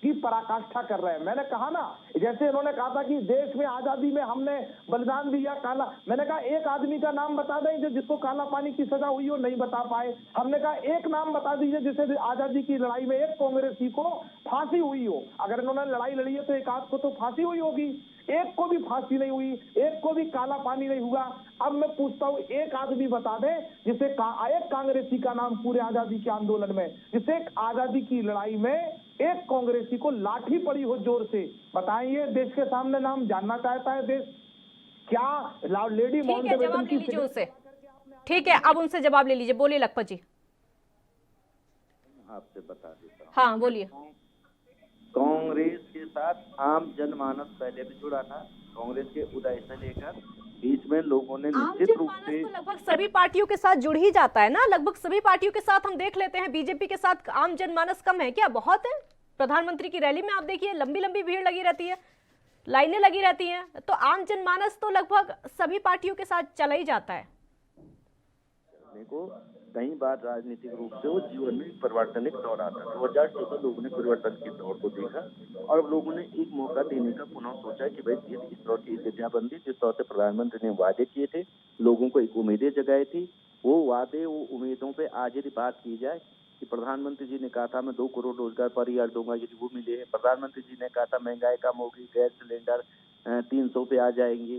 की पराकाष्ठा कर रहे हैं। मैंने कहा ना, जैसे इन्होंने कहा था कि देश में आजादी में हमने बलिदान दिया काला, मैंने कहा एक आदमी का नाम बता दें जो जिसको काला पानी की सजा हुई हो, नहीं बता पाए। हमने कहा एक नाम बता दीजिए जिसे आजादी की लड़ाई में एक कांग्रेसी को फांसी हुई हो। अगर इन्होंने लड़ाई लड़ी है तो एक आध को तो फांसी हुई होगी, एक को भी फांसी नहीं हुई, एक को भी काला पानी नहीं हुआ। अब मैं पूछता हूँ, एक आदमी बता दे जिसे एक कांग्रेसी का नाम पूरे आजादी के आंदोलन में, जिसे आजादी की लड़ाई में एक कांग्रेसी को लाठी पड़ी हो जोर से, बताइए। देश के सामने नाम जानना चाहता है देश क्या? लेडी
ठीक है, जवाब ले लीजिए उनसे। ठीक है, अब उनसे जवाब ले लीजिए, बोलिए लखपत जी।
आपसे बता देता हूँ।
हाँ, बोलिए।
कांग्रेस के साथ आम जनमानस पहले भी जुड़ा था। कांग्रेस के उदय से लेकर बीच में लोगों ने निश्चित रूप से,
तो लगभग सभी पार्टियों के साथ जुड़ ही जाता है ना। लगभग सभी पार्टियों के साथ हम देख लेते हैं। बीजेपी के साथ आम जनमानस कम है क्या? बहुत है। प्रधानमंत्री की रैली में आप देखिए, लंबी लंबी भीड़ लगी रहती है, लाइनें लगी रहती हैं। तो आम जनमानस तो लगभग सभी पार्टियों के साथ चला ही जाता है।
को कई बार राजनीतिक रूप से वो जीवन में परिवर्तन एक दौर आता है। 2014 लोगों ने परिवर्तन के दौर को देखा और लोगों ने एक मौका देने का पुनः सोचा कि भाई इस दौर की स्थितियां बन गई। जिस दौर से प्रधानमंत्री ने वादे किए थे, लोगों को एक उम्मीदें जगाई थी, वो वादे, वो उम्मीदों पे आज यदि बात की जाए कि प्रधानमंत्री जी ने कहा था मैं 2 करोड़ रोजगार पर ईयर दूंगा, यदि वो मिले हैं। प्रधानमंत्री जी ने कहा था महंगाई कम होगी, गैस सिलेंडर 300 पे आ जाएंगे,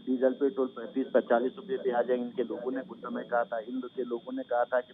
डीजल पेट्रोल 35-40 रुपए पे आ जाएंगे। इनके लोगों ने कुछ समय कहा था, इन के लोगों ने कहा था कि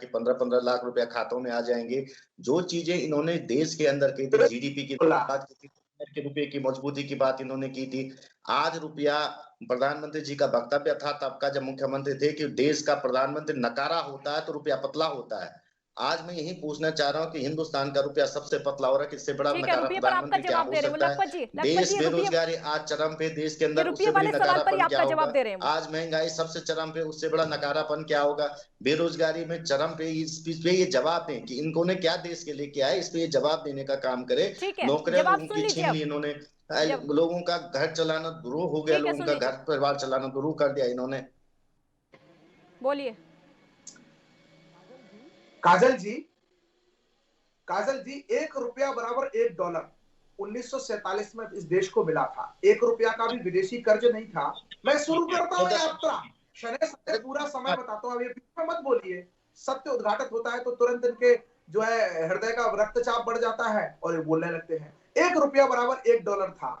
15 लाख रुपया खातों में आ जाएंगे। जो चीजें इन्होंने देश के अंदर की थी, जीडीपी की बात की थी, के रुपए की मजबूती की बात इन्होंने की थी। आज रुपया, प्रधानमंत्री जी का वक्तव्य था तब का जब मुख्यमंत्री थे कि देश का प्रधानमंत्री नकारा होता है तो रुपया पतला होता है। आज मैं यही पूछना चाह रहा हूँ कि हिंदुस्तान का रुपया सबसे पतला हो रहा है, किससे बड़ा नकारा प्रधानमंत्री क्या हो सकता है? देश बेरोजगारी आज चरम पे, देश के अंदर उससे बड़ी नकारापन क्या होगा? आज महंगाई सबसे चरम पे, उससे बड़ा नकारापन क्या होगा? बेरोजगारी में चरम पे। इस पे ये जवाब दें कि इन्होंने क्या देश के लिए किया है, इस पे ये जवाब देने का काम करे। नौकरियां उनकी छीन ली इन्होंने, लोगों का घर चलाना दुरूह हो गया, लोगों का घर परिवार चलाना दुरूह कर दिया इन्होंने।
बोलिए।
काजल जी, 1 रुपया बराबर 1 डॉलर 1947 में इस देश को मिला था। 1 रुपया का भी विदेशी कर्ज नहीं था। मैं शुरू करता हूँ यात्रा, शने पूरा समय बताता हूँ, अब ये बीच में मत बोलिए। सत्य उद्घाटित होता है तो तुरंत इनके जो है हृदय का रक्तचाप बढ़ जाता है और ये बोलने लगते हैं। 1 रुपया बराबर 1 डॉलर था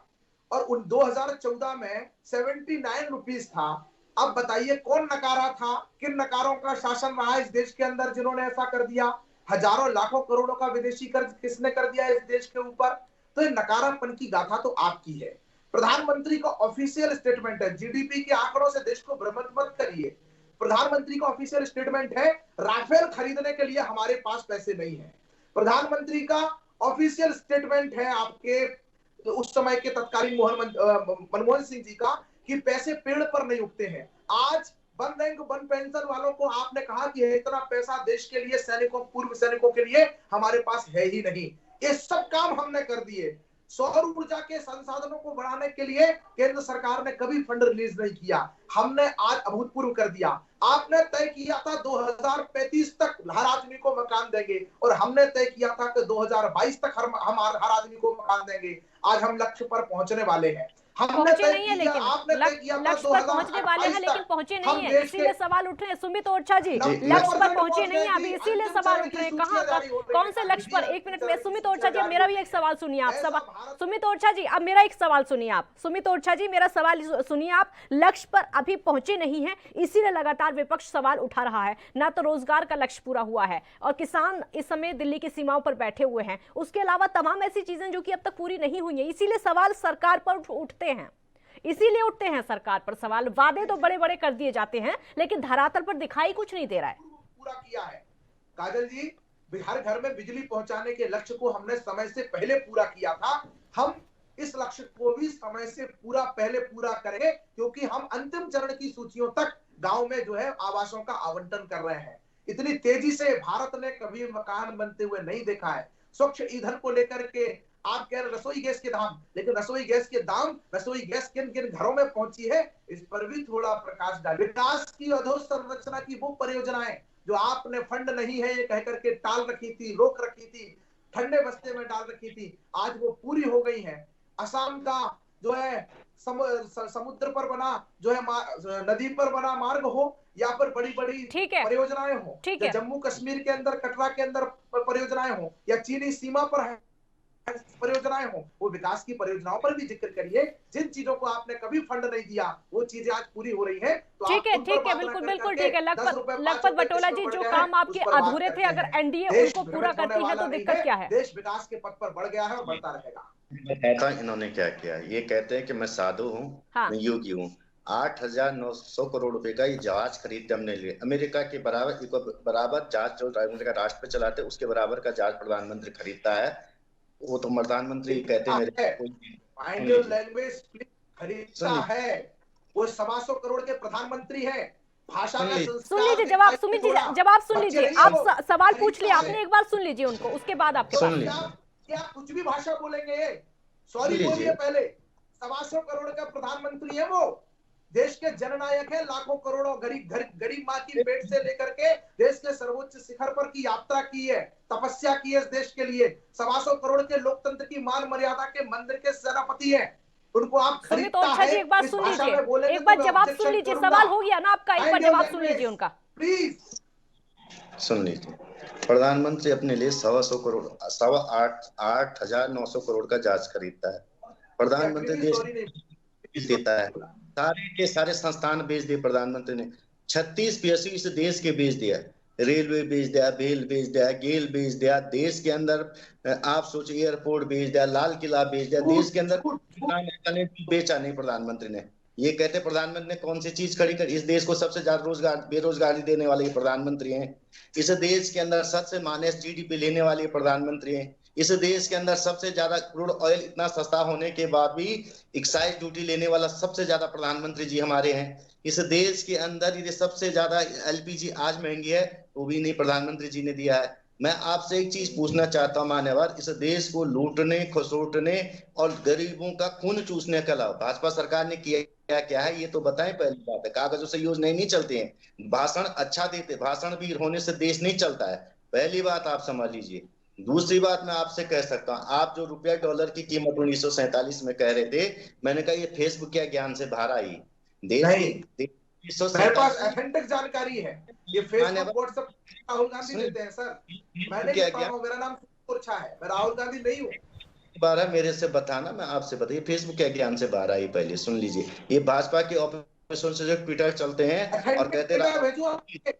और 2014 में 79 रुपीज था। अब बताइए कौन नकारा था? किन नकारों का शासन रहा इस देश के अंदर जिन्होंने ऐसा कर दिया? हजारों लाखों करोड़ों का विदेशी कर्ज किसने कर दिया इस देश के ऊपर? तो ये नकारापन की गाथा तो आपकी है। प्रधानमंत्री का ऑफिशियल स्टेटमेंट है, जीडीपी के आंकड़ों से देश को भ्रमित मत करिए। प्रधानमंत्री का ऑफिशियल स्टेटमेंट है, राफेल खरीदने के लिए हमारे पास पैसे नहीं है। प्रधानमंत्री का ऑफिशियल स्टेटमेंट है आपके उस समय के तत्कालीन मनमोहन सिंह जी का कि पैसे पेड़ पर नहीं उगते हैं। आज वन रैंक वन पेंशन वालों को आपने कहा कि इतना पैसा देश के लिए, सैनिकों, पूर्व सैनिकों के लिए हमारे पास है ही नहीं। ये सब काम हमने कर दिए। सौर ऊर्जा के संसाधनों को बढ़ाने के लिए केंद्र सरकार ने कभी फंड रिलीज नहीं किया, हमने आज अभूतपूर्व कर दिया। आपने तय किया था 2035 तक हर आदमी को मकान देंगे, और हमने तय किया था कि 2022 तक हम हर आदमी को मकान देंगे। आज हम लक्ष्य पर पहुंचने वाले हैं।
पहुंचे नहीं है, लेकिन लक्ष्य पर पहुंचने वाले हैं, लेकिन पहुंचे नहीं है, इसीलिए सवाल उठ रहे हैं। सुमित ओरछा जी, लक्ष्य पर पहुंचे नहीं है अभी, इसीलिए सवाल उठ रहे हैं। कहां, कौन से लक्ष्य पर? एक मिनट में सुमित ओरछा जी, मेरा भी एक सवाल सुनिए आप। सुमित ओरछा जी, अब मेरा एक सवाल सुनिए आप। सुमित ओरछा जी, मेरा सवाल सुनिए आप। लक्ष्य पर अभी पहुंचे नहीं है, इसीलिए लगातार विपक्ष सवाल उठा रहा है। ना तो रोजगार का लक्ष्य पूरा हुआ है, और किसान इस समय दिल्ली की सीमाओं पर बैठे हुए हैं। उसके अलावा तमाम ऐसी चीजें जो कि अब तक पूरी नहीं हुई है, इसीलिए सवाल सरकार पर उठते हैं। इसीलिए उठते हैं सरकार पर सवाल। वादे तो बड़े बड़े कर दिए जाते हैं, लेकिन धरातल पर दिखाई कुछ नहीं दे रहा है।
पूरा किया है काजल जी, हर घर में बिजली पहुंचाने के लक्ष्य को हमने समय से पहले पूरा किया था। हम इस लक्ष्य को भी समय से पहले पूरा करेंगे, क्योंकि हम अंतिम चरण की सूचियों तक गांव में जो है आवासों का आवंटन कर रहे हैं। इतनी तेजी से भारत ने कभी मकान बनते हुए नहीं देखा है। स्वच्छ ईंधन को लेकर के आप कह रहे रसोई गैस के दाम, लेकिन रसोई गैस के दाम, रसोई गैस किन किन घरों में पहुंची है, इस पर भी थोड़ा प्रकाश डालें। विकास की अधोसंरचना की वो परियोजनाएं जो आपने फंड नहीं है ये कह करके टाल रखी थी, रोक रखी थी, ठंडे बस्ते में डाल रखी थी, आज वो पूरी हो गई है। असम का जो है समुद्र पर बना जो है नदी पर बना मार्ग हो, या फिर बड़ी बड़ी परियोजनाएं हो, जम्मू कश्मीर के अंदर कटरा के अंदर परियोजनाएं हो, या चीनी सीमा पर परियोजनाएं हो, वो विकास की परियोजनाओं पर भी जिक्र करिए। जिन चीजों को आपने कभी फंड नहीं दिया वो चीजें आज पूरी हो रही है। तो
ठीक है, बिल्कुल ठीक है। लखपत बटोला जी, जो काम आपके अधूरे थे, अगर एनडीए उनको पूरा करती है तो दिक्कत क्या है?
देश विकास के पथ पर बढ़ गया है और बढ़ता रहेगा।
बताता इन्होंने क्या किया। ये कहते हैं कि मैं साधु हूँ, मैं योगी हूँ। 8,900 करोड़ रुपए का ये जहाज खरीदते हमने लिए। अमेरिका के बराबर जहाज जो अमेरिका राष्ट्र पे चलाते, उसके बराबर का जहाज प्रधानमंत्री खरीदता है। वो तो प्रधानमंत्री कहते हैं
लैंग्वेज खरीदता है, वो 125 करोड़ के प्रधानमंत्री है। भाषा का
सुन लीजिए जवाब, सुमित जी जवाब सुन लीजिए। आप सवाल पूछ लिया आपने, एक बार सुन लीजिए उनको, उसके बाद आपके पास
क्या कुछ भी भाषा बोलेंगे? सॉरी बोलिए पहले। 125 करोड़ का प्रधानमंत्री है, वो देश के जननायक है। लाखों करोड़ों गरीब माँ की पेट से लेकर के देश के सर्वोच्च शिखर पर की यात्रा की है, तपस्या की है इस देश के लिए। 125 करोड़ के लोकतंत्र की मान मर्यादा के मंदिर के सेनापति हैं। उनको आप खरीदता है।
एक बार सुन लीजिए, एक बार जवाब सुन लीजिए। सवाल हो गया ना आपका, एक बार जवाब सुन लीजिए उनका,
प्लीज
सुन लीजिए। प्रधानमंत्री अपने लिए 125 करोड़ 8,900 करोड़ का जहाज खरीदता है। प्रधानमंत्री देश देता है, सारे के सारे संस्थान बेच दिए प्रधानमंत्री ने। 36 PSU इस देश के बेच दिया, रेलवे बेच दिया, बेल बेच दिया, गेल बेच दिया, देश के अंदर आप सोचिए एयरपोर्ट बेच दिया, लाल किला बेच दिया, देश के अंदर बेचा नहीं प्रधानमंत्री ने। ये कहते प्रधानमंत्री ने कौन सी चीज खड़ी कर? इस देश को सबसे ज्यादा बेरोजगारी देने वाले प्रधानमंत्री हैं। इस देश के अंदर सबसे माइनस GDP लेने वाले प्रधानमंत्री हैं। इस देश के अंदर सबसे ज्यादा क्रूड ऑयल इतना सस्ता होने के बाद भी एक्साइज ड्यूटी लेने वाला सबसे ज्यादा प्रधानमंत्री जी हमारे हैं। इस देश के अंदर ये सबसे ज्यादा LPG आज महंगी है, वो भी नहीं प्रधानमंत्री जी ने दिया है। मैं आपसे एक चीज पूछना चाहता हूँ मान्यवर, इस देश को लूटने, खसोटने और गरीबों का खून चूसने के अलावा भाजपा सरकार ने किया क्या है, ये तो बताएं। पहली बात है, कागजों से योजनाएं नहीं चलते हैं, भाषण अच्छा देते, भाषण भी होने से देश नहीं चलता है। पहली बात आप समझ लीजिए। दूसरी बात मैं आपसे कह सकता हूँ, आप जो रुपया डॉलर की कीमत 1947 में कह रहे थे, मैंने कहा ये फेसबुक क्या ज्ञान से बाहर आई?
मेरे पास ऑथेंटिक जानकारी है। ये फेसबुक व्हाट्सएप राहुल गांधी देते हैं सर। मैंने क्या किया? मेरा नाम ओरछा है, मैं राहुल गांधी नहीं हूँ।
बारह मेरे से बताना, मैं आपसे बताइए फेसबुक क्या ज्ञान से बाहर आई? पहले सुन लीजिए। ये भाजपा के ऑपरेशन से जो ट्विटर चलते हैं और कहते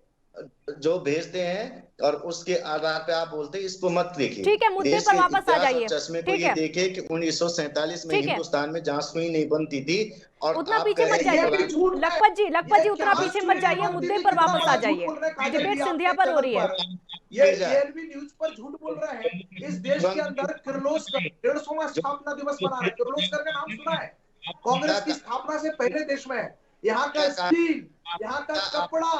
जो भेजते हैं और उसके आधार पे आप बोलते हैं इसको मत देखिए।
ठीक है, मुद्दे पर वापस आ जाइए।
चश्मे को ये देखे कि 1947 में हिंदुस्तान में जहाँ सुई नहीं बनती थी, और
उतना पीछे मत जाइए लखपत जी उतना पीछे मत जाइए, मुद्दे पर वापस आ जाइए। डिबेट सिंधिया पर हो रही है।
ये एएनबी न्यूज पर झूठ बोल रहे हैं। इस देश के अंदर किर्लोस्कर 150वां स्थापना दिवस मना रहे हैं। किर्लोस्कर का नाम सुना है? कांग्रेस की स्थापना से पहले देश में है। यहाँ का स्टील, यहाँ का कपड़ा,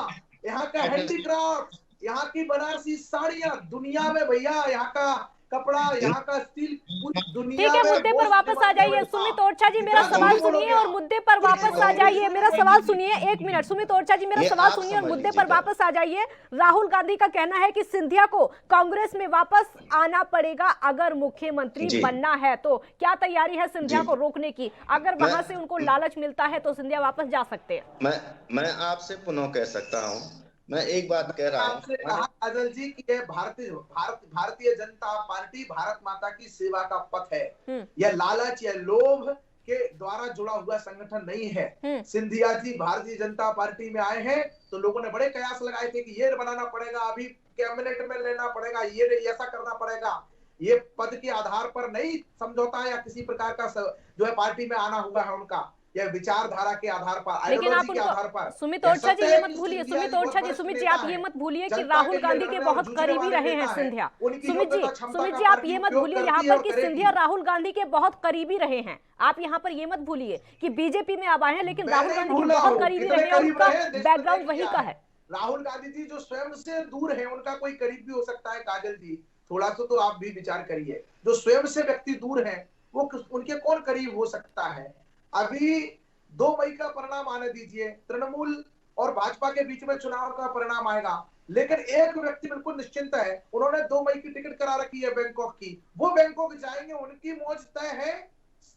यहाँ का हैंडीक्राफ्ट, यहाँ की बनारसी साड़ियां, दुनिया में भैया यहाँ का कपड़ा, यहाँ का स्टील पूरी दुनिया
ठीक है,
में
मुद्दे पर वापस आ जाइए। सुमित ओरछा जी मेरा सवाल सुनिए और मुद्दे पर वापस आ जाइए। मेरा सवाल सुनिए, एक मिनट। सुमित ओरछा जी मेरा सवाल सुनिए और मुद्दे पर वापस आ जाइए। राहुल गांधी का कहना है कि सिंधिया को कांग्रेस में वापस आना पड़ेगा अगर मुख्यमंत्री बनना है। तो क्या तैयारी है सिंधिया को रोकने की? अगर वहां से उनको लालच मिलता है तो सिंधिया वापस जा सकते हैं।
मैं आपसे पुनः कह सकता हूँ, मैं एक बात कह रहा हूँ।
आपसे कहा काजल जी कि ये भारतीय जनता पार्टी भारत माता की सेवा का पथ है। यह लालच या लोभ के द्वारा जुड़ा हुआ संगठन नहीं है। सिंधिया जी भारतीय जनता पार्टी में आए हैं तो लोगों ने बड़े कयास लगाए थे कि ये बनाना पड़ेगा, अभी कैबिनेट में लेना पड़ेगा, ये ऐसा करना पड़ेगा। ये पद के आधार पर नहीं समझौता या किसी प्रकार का जो है पार्टी में आना हुआ है उनका, या विचारधारा के आधार पर,
लेकिन आप
के आधार पर।
सुमित ओरछा जी ये मत भूलिए, सुमित ओरछा जी, सुमित जी आप ये मत भूलिए कि राहुल गांधी के बहुत करीबी रहे हैं सिंधिया। सुमित जी आप ये मत भूलिए यहाँ पर कि सिंधिया राहुल गांधी के बहुत करीबी रहे हैं। आप यहाँ पर ये मत भूलिए कि बीजेपी में अब आए हैं लेकिन राहुल गांधी के बहुत करीबी रहे हैं, उनका बैकग्राउंड वही का है।
राहुल गांधी जी जो स्वयं से दूर है उनका कोई करीब भी हो सकता है। काजल जी थोड़ा सा तो आप भी विचार करिए, जो स्वयं से व्यक्ति दूर है वो उनके कौन करीब हो सकता है? अभी 2 मई का परिणाम आने दीजिए, तृणमूल और भाजपा के बीच में चुनाव का परिणाम आएगा, लेकिन एक व्यक्ति बिल्कुल निश्चिंत है, उन्होंने 2 मई की टिकट करा रखी है बैंकॉक की, वो बैंकॉक जाएंगे, उनकी मौज तय है।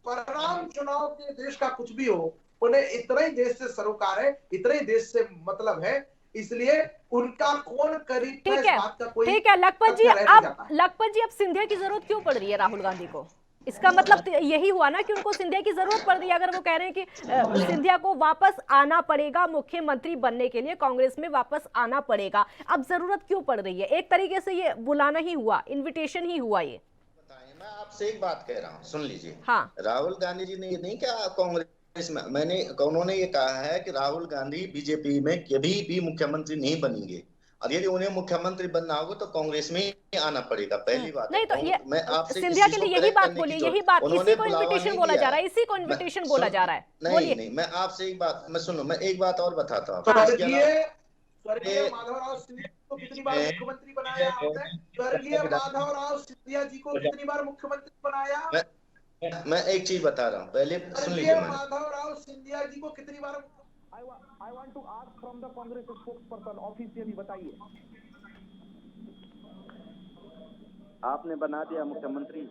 परिणाम चुनाव के देश का कुछ भी हो, उन्हें इतना ही देश से सरोकार है, इतना ही देश से मतलब है, इसलिए उनका कौन करीब है इस बात का कोई।
ठीक है लखपत जी, अब सिंधिया की जरूरत क्यों पड़ रही है राहुल गांधी को? इसका मतलब यही हुआ ना कि उनको सिंधिया की जरूरत पड़ रही है। अगर वो कह रहे हैं कि सिंधिया को वापस आना पड़ेगा मुख्यमंत्री बनने के लिए, कांग्रेस में वापस आना पड़ेगा, अब जरूरत क्यों पड़ रही है? एक तरीके से ये बुलाना ही हुआ, इनविटेशन ही हुआ। ये
मैं आपसे एक बात कह रहा हूँ, सुन लीजिए।
हाँ,
राहुल गांधी जी ने ये नहीं कहा कांग्रेस में, उन्होंने ये कहा है कि राहुल गांधी बीजेपी में कभी भी मुख्यमंत्री नहीं बनेंगे और यदि उन्हें मुख्यमंत्री बनना होगा तो कांग्रेस में ही आना पड़ेगा। पहली बात
नहीं तो ये
मैं आपसे
सिंधिया के लिए यही बात बोली, यही बात, इसी को इनविटेशन बोला जा रहा है, इसी को इनविटेशन बोला जा रहा है।
नहीं, मैं आपसे एक बात, मैं एक बात और बताता हूँ।
स्वर्गीय माधवराव सिंधिया को कितनी बार मुख्यमंत्री बनाया आपने? स्वर्गीय माधवराव सिंधिया जी को कितनी बार मुख्यमंत्री बनाया?
मैं एक चीज बता रहा हूँ, पहले सुन लीजिए।
माधवराव सिंधिया जी को कितनी बार I want to ask from the Congress spokesperson officially, बताइए।
आपने बना दिया मुख्यमंत्री,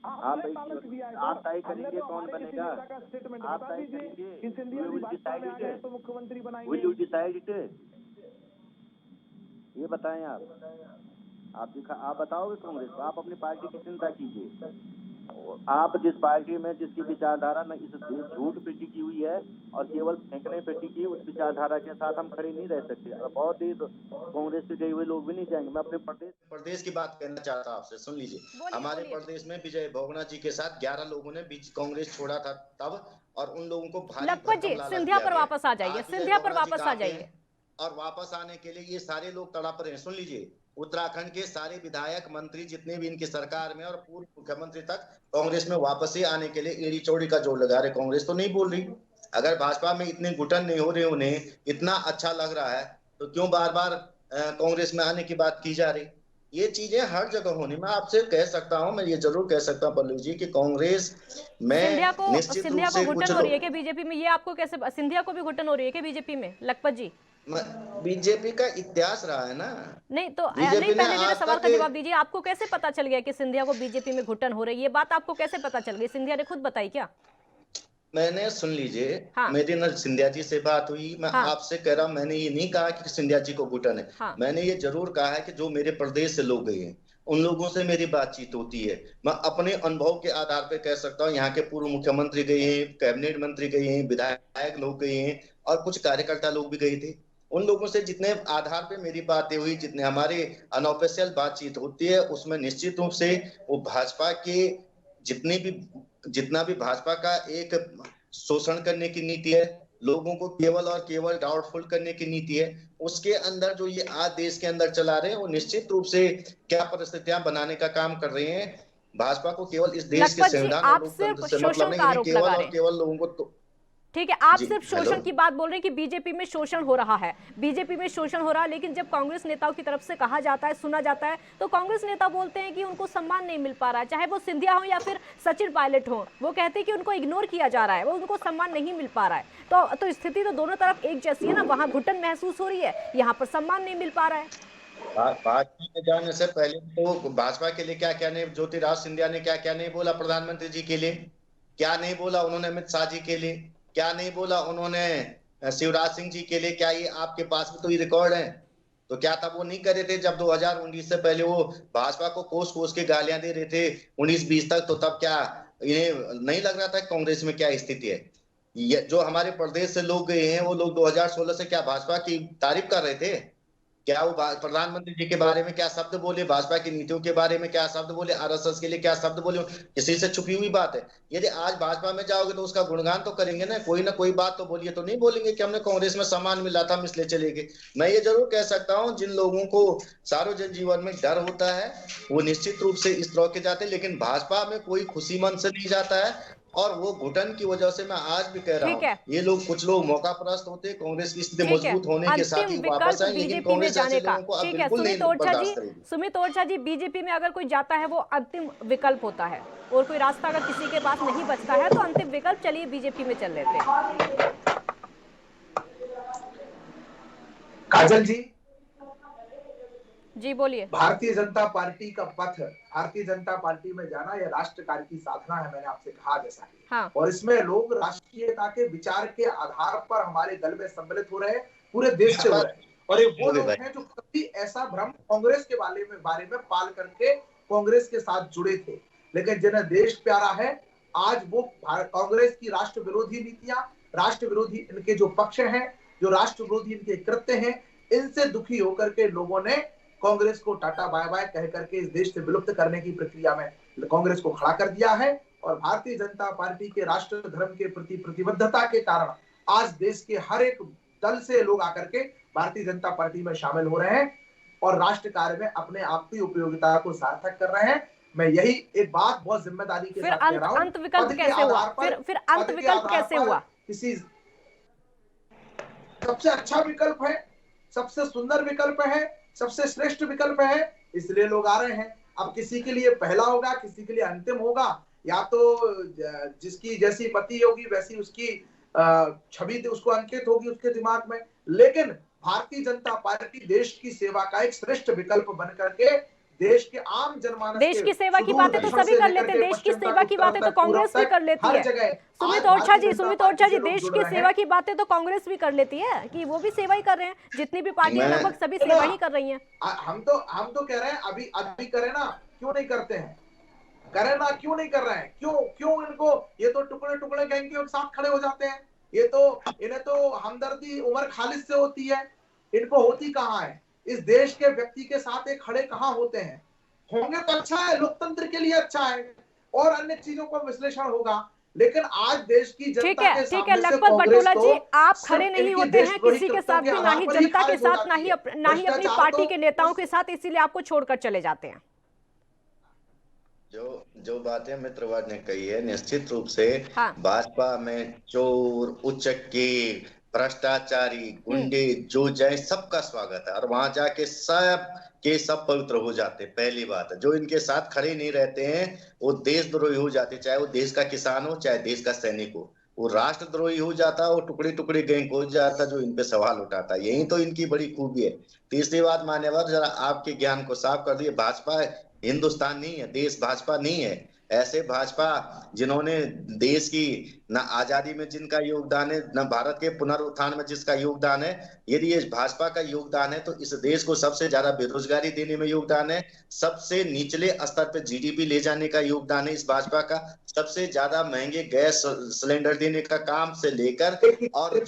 आप तय करेंगे कौन बनेगा, आप तय करेंगे,
मुख्यमंत्री बनाएंगे।
Will you decide it? ये बताएं आप बताओगे कांग्रेस को, आप अपनी पार्टी की चिंता कीजिए। आप जिस पार्टी में जिसकी विचारधारा में इस झूठ पे टिकी हुई है और केवल फेंकने पे टिकी है, उस विचारधारा के साथ हम खड़े नहीं रह सकते। और बहुत ही कांग्रेस से गए हुए लोग भी नहीं जाएंगे। मैं अपने
प्रदेश की बात कहना चाहता हूँ आपसे, सुन लीजिए। हमारे प्रदेश में विजय भोगना जी के साथ 11 लोगों ने कांग्रेस छोड़ा था तब, और उन लोगों को भारी
लखपत जी सिंधिया पर वापस आ जाइए, सिंधिया पर वापस आ जाइए।
और वापस आने के लिए ये सारे लोग तड़प रहे हैं। सुन लीजिए, उत्तराखंड के सारे विधायक मंत्री जितने भी इनकी सरकार में और पूर्व मुख्यमंत्री तक कांग्रेस में वापस ही आने के लिए एड़ी चौड़ी का जोर लगा रहे। कांग्रेस तो नहीं बोल रही। अगर भाजपा में इतने घुटन नहीं हो रहे, उन्हें इतना अच्छा लग रहा है, तो क्यों बार बार कांग्रेस में आने की बात की जा रही? ये चीजें हर जगह होनी। मैं आपसे कह सकता हूँ, मैं ये जरूर कह सकता हूँ पल्लू जी कि कांग्रेस में
सिंधिया को घुटन हो रही है कि बीजेपी में? ये आपको कैसे, सिंधिया को भी घुटन हो रही है कि बीजेपी में? लखपत जी
बीजेपी का इतिहास रहा है ना।
नहीं तो नहीं, पहले मेरे सवाल का जवाब दीजिए। आपको कैसे पता चल गया कि सिंधिया को बीजेपी में घुटन हो रही है? ये बात आपको कैसे पता चल गई? सिंधिया ने खुद बताई क्या?
मैंने, सुन लीजिए,
हाँ।
मेरी न सिंधिया जी से बात हुई। मैं आपसे कह रहा हूँ, मैंने ये नहीं कहा कि सिंधिया जी को घुटन है। मैंने ये जरूर कहा है कि जो मेरे प्रदेश से लोग गए हैं उन लोगों से मेरी बातचीत होती है। मैं अपने अनुभव के आधार पर कह सकता हूँ, यहाँ के पूर्व मुख्यमंत्री गए हैं, कैबिनेट मंत्री गए हैं, विधायक लोग गए हैं और कुछ कार्यकर्ता लोग भी गए थे। उन लोगों से जितने आधार पे मेरी बातें हुई, जितने हमारे अनऑफिशियल बातचीत होती है, उसमें निश्चित रूप से वो भाजपा के जितना भी भाजपा का एक शोषण करने की नीति है, लोगों को केवल और केवल डाउटफुल करने की नीति है। उसके अंदर जो ये आज देश के अंदर चला रहे हैं वो निश्चित रूप से क्या परिस्थितियां बनाने का काम कर रहे हैं। भाजपा को केवल इस देश के
लखपत जी,
संविधान और
आप सिर्फ
लोकतंत्र से
शोषण
मतलब
का
नहीं है,
आरोप
केवल
लगा
और
रहे हैं।
केवल लोगों को
ठीक है, आप
जी
सिर्फ
हेलो।
शोषण की बात बोल रहे हैं कि बीजेपी में शोषण हो रहा है, बीजेपी में शोषण हो रहा है, लेकिन जब कांग्रेस नेताओं की तरफ से कहा जाता है, सुना जाता है, तो कांग्रेस नेता बोलते हैं कि उनको सम्मान नहीं मिल पा रहा है, चाहे वो सिंधिया हो या फिर सचिन पायलट हो, वो कहते हैं कि उनको इग्नोर किया जा रहा है, वो उनको सम्मान नहीं मिल पा रहा है। तो स्थिति तो दोनों तरफ एक जैसी है ना, वहां घुटन महसूस हो रही है, यहाँ पर सम्मान नहीं मिल पा रहा है।
भाजपा में जाने से पहले तो भाजपा के लिए क्या क्या नहीं, ज्योतिरादित्य सिंधिया ने क्या क्या नहीं बोला प्रधानमंत्री जी के लिए, क्या नहीं बोला उन्होंने अमित शाह जी के लिए, क्या नहीं बोला उन्होंने शिवराज सिंह जी के लिए। क्या ये आपके पास में तो ये रिकॉर्ड है? तो क्या तब वो नहीं कर रहे थे जब 2019 से पहले वो भाजपा को कोस कोस के गालियां दे रहे थे 19-20 तक? तो तब क्या इन्हें नहीं लग रहा था कांग्रेस में क्या स्थिति है? ये जो हमारे प्रदेश से लोग गए हैं वो लोग 2016 से क्या भाजपा की तारीफ कर रहे थे? क्या वो प्रधानमंत्री जी के बारे में क्या शब्द बोले, भाजपा की नीतियों के बारे में क्या शब्द बोले, आरएसएस के लिए क्या शब्द बोले? किसी से छुपी हुई बात है? यदि आज भाजपा में जाओगे तो उसका गुणगान तो करेंगे ना कोई बात तो बोलिए, तो नहीं बोलेंगे कि हमने कांग्रेस में सम्मान मिला था हम इसलिए चले गए। मैं ये जरूर कह सकता हूँ जिन लोगों को सार्वजनिक जीवन में डर होता है वो निश्चित रूप से इस तरह के जाते हैं, लेकिन भाजपा में कोई खुशी मन से नहीं जाता है। और वो घुटन की वजह से मैं आज भी कह रहा हूँ ये लोग कुछ लोग मौका परस्त होते हैं, कांग्रेस की स्थिति मजबूत होने के साथ ही वापस आए, लेकिन कांग्रेस ऐसे लोगों को अब बिल्कुल नहीं बर्दाश्त करेगी।
सुमित ओरछा जी, बीजेपी में अगर कोई जाता है वो अंतिम विकल्प होता है, और कोई रास्ता अगर किसी के पास नहीं बचता है तो अंतिम विकल्प चलिए बीजेपी में चल लेते हैं।
काजल जी
बोलिए।
भारतीय जनता पार्टी का पथ, भारतीय जनता पार्टी में जाना यह राष्ट्र कार्य की साधना है, मैंने आपसे कहा जैसा कि
हाँ।
और इसमें लोग राष्ट्रीयता के विचार के आधार पर हमारे दल में सम्मिलित हो रहे हैं, पूरे देश से हो रहे हैं। और ये वो लोग हैं जो कभी ऐसा भ्रम कांग्रेस के बारे में पाल करके कांग्रेस के साथ जुड़े थे, लेकिन जिन्हें देश प्यारा है आज वो कांग्रेस की राष्ट्र विरोधी नीतियां, राष्ट्र विरोधी इनके जो पक्ष हैं, जो राष्ट्र विरोधी इनके कृत्य हैं, इनसे दुखी होकर के लोगों ने कांग्रेस को टाटा बाय बाय कह करके इस देश से विलुप्त करने की प्रक्रिया में कांग्रेस को खड़ा कर दिया है। और भारतीय जनता पार्टी के राष्ट्र धर्म के प्रति प्रतिबद्धता के कारण आज देश के हर एक दल से लोग आकर के भारतीय जनता पार्टी में शामिल हो रहे हैं और राष्ट्र कार्य में अपने आप की उपयोगिता को सार्थक कर रहे हैं। मैं यही एक बात बहुत जिम्मेदारी के साथ कह रहा हूं।
अंत विकल्प कैसे हुआ? फिर अंत विकल्प कैसे हुआ?
किसी सबसे अच्छा विकल्प है, सबसे सुंदर विकल्प है, सबसे श्रेष्ठ विकल्प है, इसलिए लोग आ रहे हैं। अब किसी के लिए पहला होगा, किसी के लिए अंतिम होगा, या तो जिसकी जैसी पति होगी वैसी उसकी छवि उसको अंकित होगी उसके दिमाग में। लेकिन भारतीय जनता पार्टी देश की सेवा का एक श्रेष्ठ विकल्प बन करके देश के आम जनमानस,
देश की सेवा की बातें तो सभी कर लेते हैं, देश की सेवा की बातें तो कांग्रेस भी कर लेती है। सुमित ओरछा जी, देश की सेवा की बातें तो कांग्रेस भी कर लेती है कि वो भी सेवा ही कर रहे हैं, जितनी भी पार्टियां लगभग सभी सेवा ही कर रही हैं।
हम तो कह रहे हैं अभी करें ना, क्यों नहीं करते हैं? करें ना, क्यों नहीं कर रहे हैं? क्यों इनको ये तो टुकड़े टुकड़े गैंग के साथ खड़े हो जाते हैं। ये तो इन्हें तो हमदर्दी उमर खालिद से होती है, इनको होती कहाँ है? इस देश के व्यक्ति के साथ एक खड़े कहाँ होते हैं? होंगे तो अच्छा है, लोकतंत्र के लिए अच्छा है और अन्य चीजों का विश्लेषण होगा। लेकिन आज देश की जनता के सामने
ठीक है लखपत बटोला जी, आप खड़े नहीं होते हैं किसी के साथ भी, ना ही जनता के साथ, ना ही अपनी पार्टी के नेताओं के साथ, इसीलिए आपको छोड़कर चले जाते हैं।
जो बातें मित्रवाद ने कही है, निश्चित रूप से भाजपा में चोर, उचक्के, भ्रष्टाचारी, गुंडे जो जाए सबका स्वागत है और वहां जाके सब पवित्र हो जाते। पहली बात है, जो इनके साथ खड़े नहीं रहते हैं वो देशद्रोही हो जाते, चाहे वो देश का किसान हो चाहे देश का सैनिक हो, वो राष्ट्रद्रोही हो जाता, वो टुकड़े टुकड़े गैंग हो जाता जो इन पे सवाल उठाता। यही तो इनकी बड़ी खूबी है। तीसरी बात मान्यवर, जरा आपके ज्ञान को साफ कर दिए, भाजपा हिंदुस्तान नहीं है, देश भाजपा नहीं है। ऐसे भाजपा जिन्होंने देश की न आजादी में जिनका योगदान है, न भारत के पुनरुत्थान में जिसका योगदान है, यदि ये भाजपा का योगदान है तो इस देश को सबसे ज्यादा बेरोजगारी देने में योगदान है, सबसे निचले स्तर पर जीडीपी ले जाने का योगदान है इस भाजपा का, सबसे ज्यादा महंगे गैस सिलेंडर देने का काम से लेकर और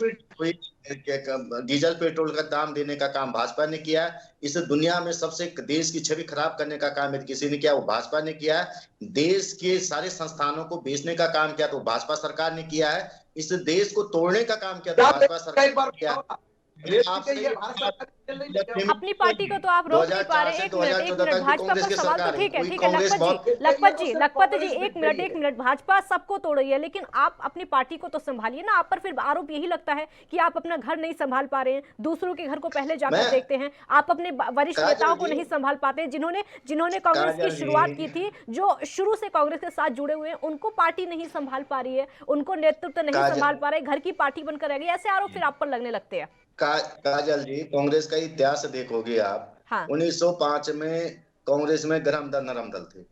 डीजल पेट्रोल का दाम देने का काम भाजपा ने किया। इस दुनिया में सबसे देश की छवि खराब करने का काम किसी ने किया, वो भाजपा ने किया। देश के सारे संस्थानों को बेचने का काम किया तो भाजपा सरकार सरकार ने किया है, इस देश को तोड़ने का काम किया था भाजपा सरकार
एक बार
ने किया है।
अपनी पार्टी को तो आप रोक नहीं पा रहे। एक मिनट भाजपा पर सवाल तो ठीक है लखपत जी एक मिनट भाजपा सबको तोड़ रही है, लेकिन आप अपनी पार्टी को तो संभालिए ना। आप पर फिर आरोप यही लगता है कि आप अपना घर नहीं संभाल पा रहे हैं, दूसरों के घर को पहले जाकर देखते हैं, आप अपने वरिष्ठ नेताओं को नहीं संभाल पाते, जिन्होंने कांग्रेस की शुरुआत की थी, जो शुरू से कांग्रेस के साथ जुड़े हुए हैं, उनको पार्टी नहीं संभाल पा रही है, उनको नेतृत्व नहीं संभाल पा रहे, घर की पार्टी बनकर रह गई। ऐसे आरोप फिर आप पर लगने लगते हैं।
काजल जी, कांग्रेस का इतिहास देखोगे आप।
हाँ।
1905 में कांग्रेस में गरम दल नरम दल थे।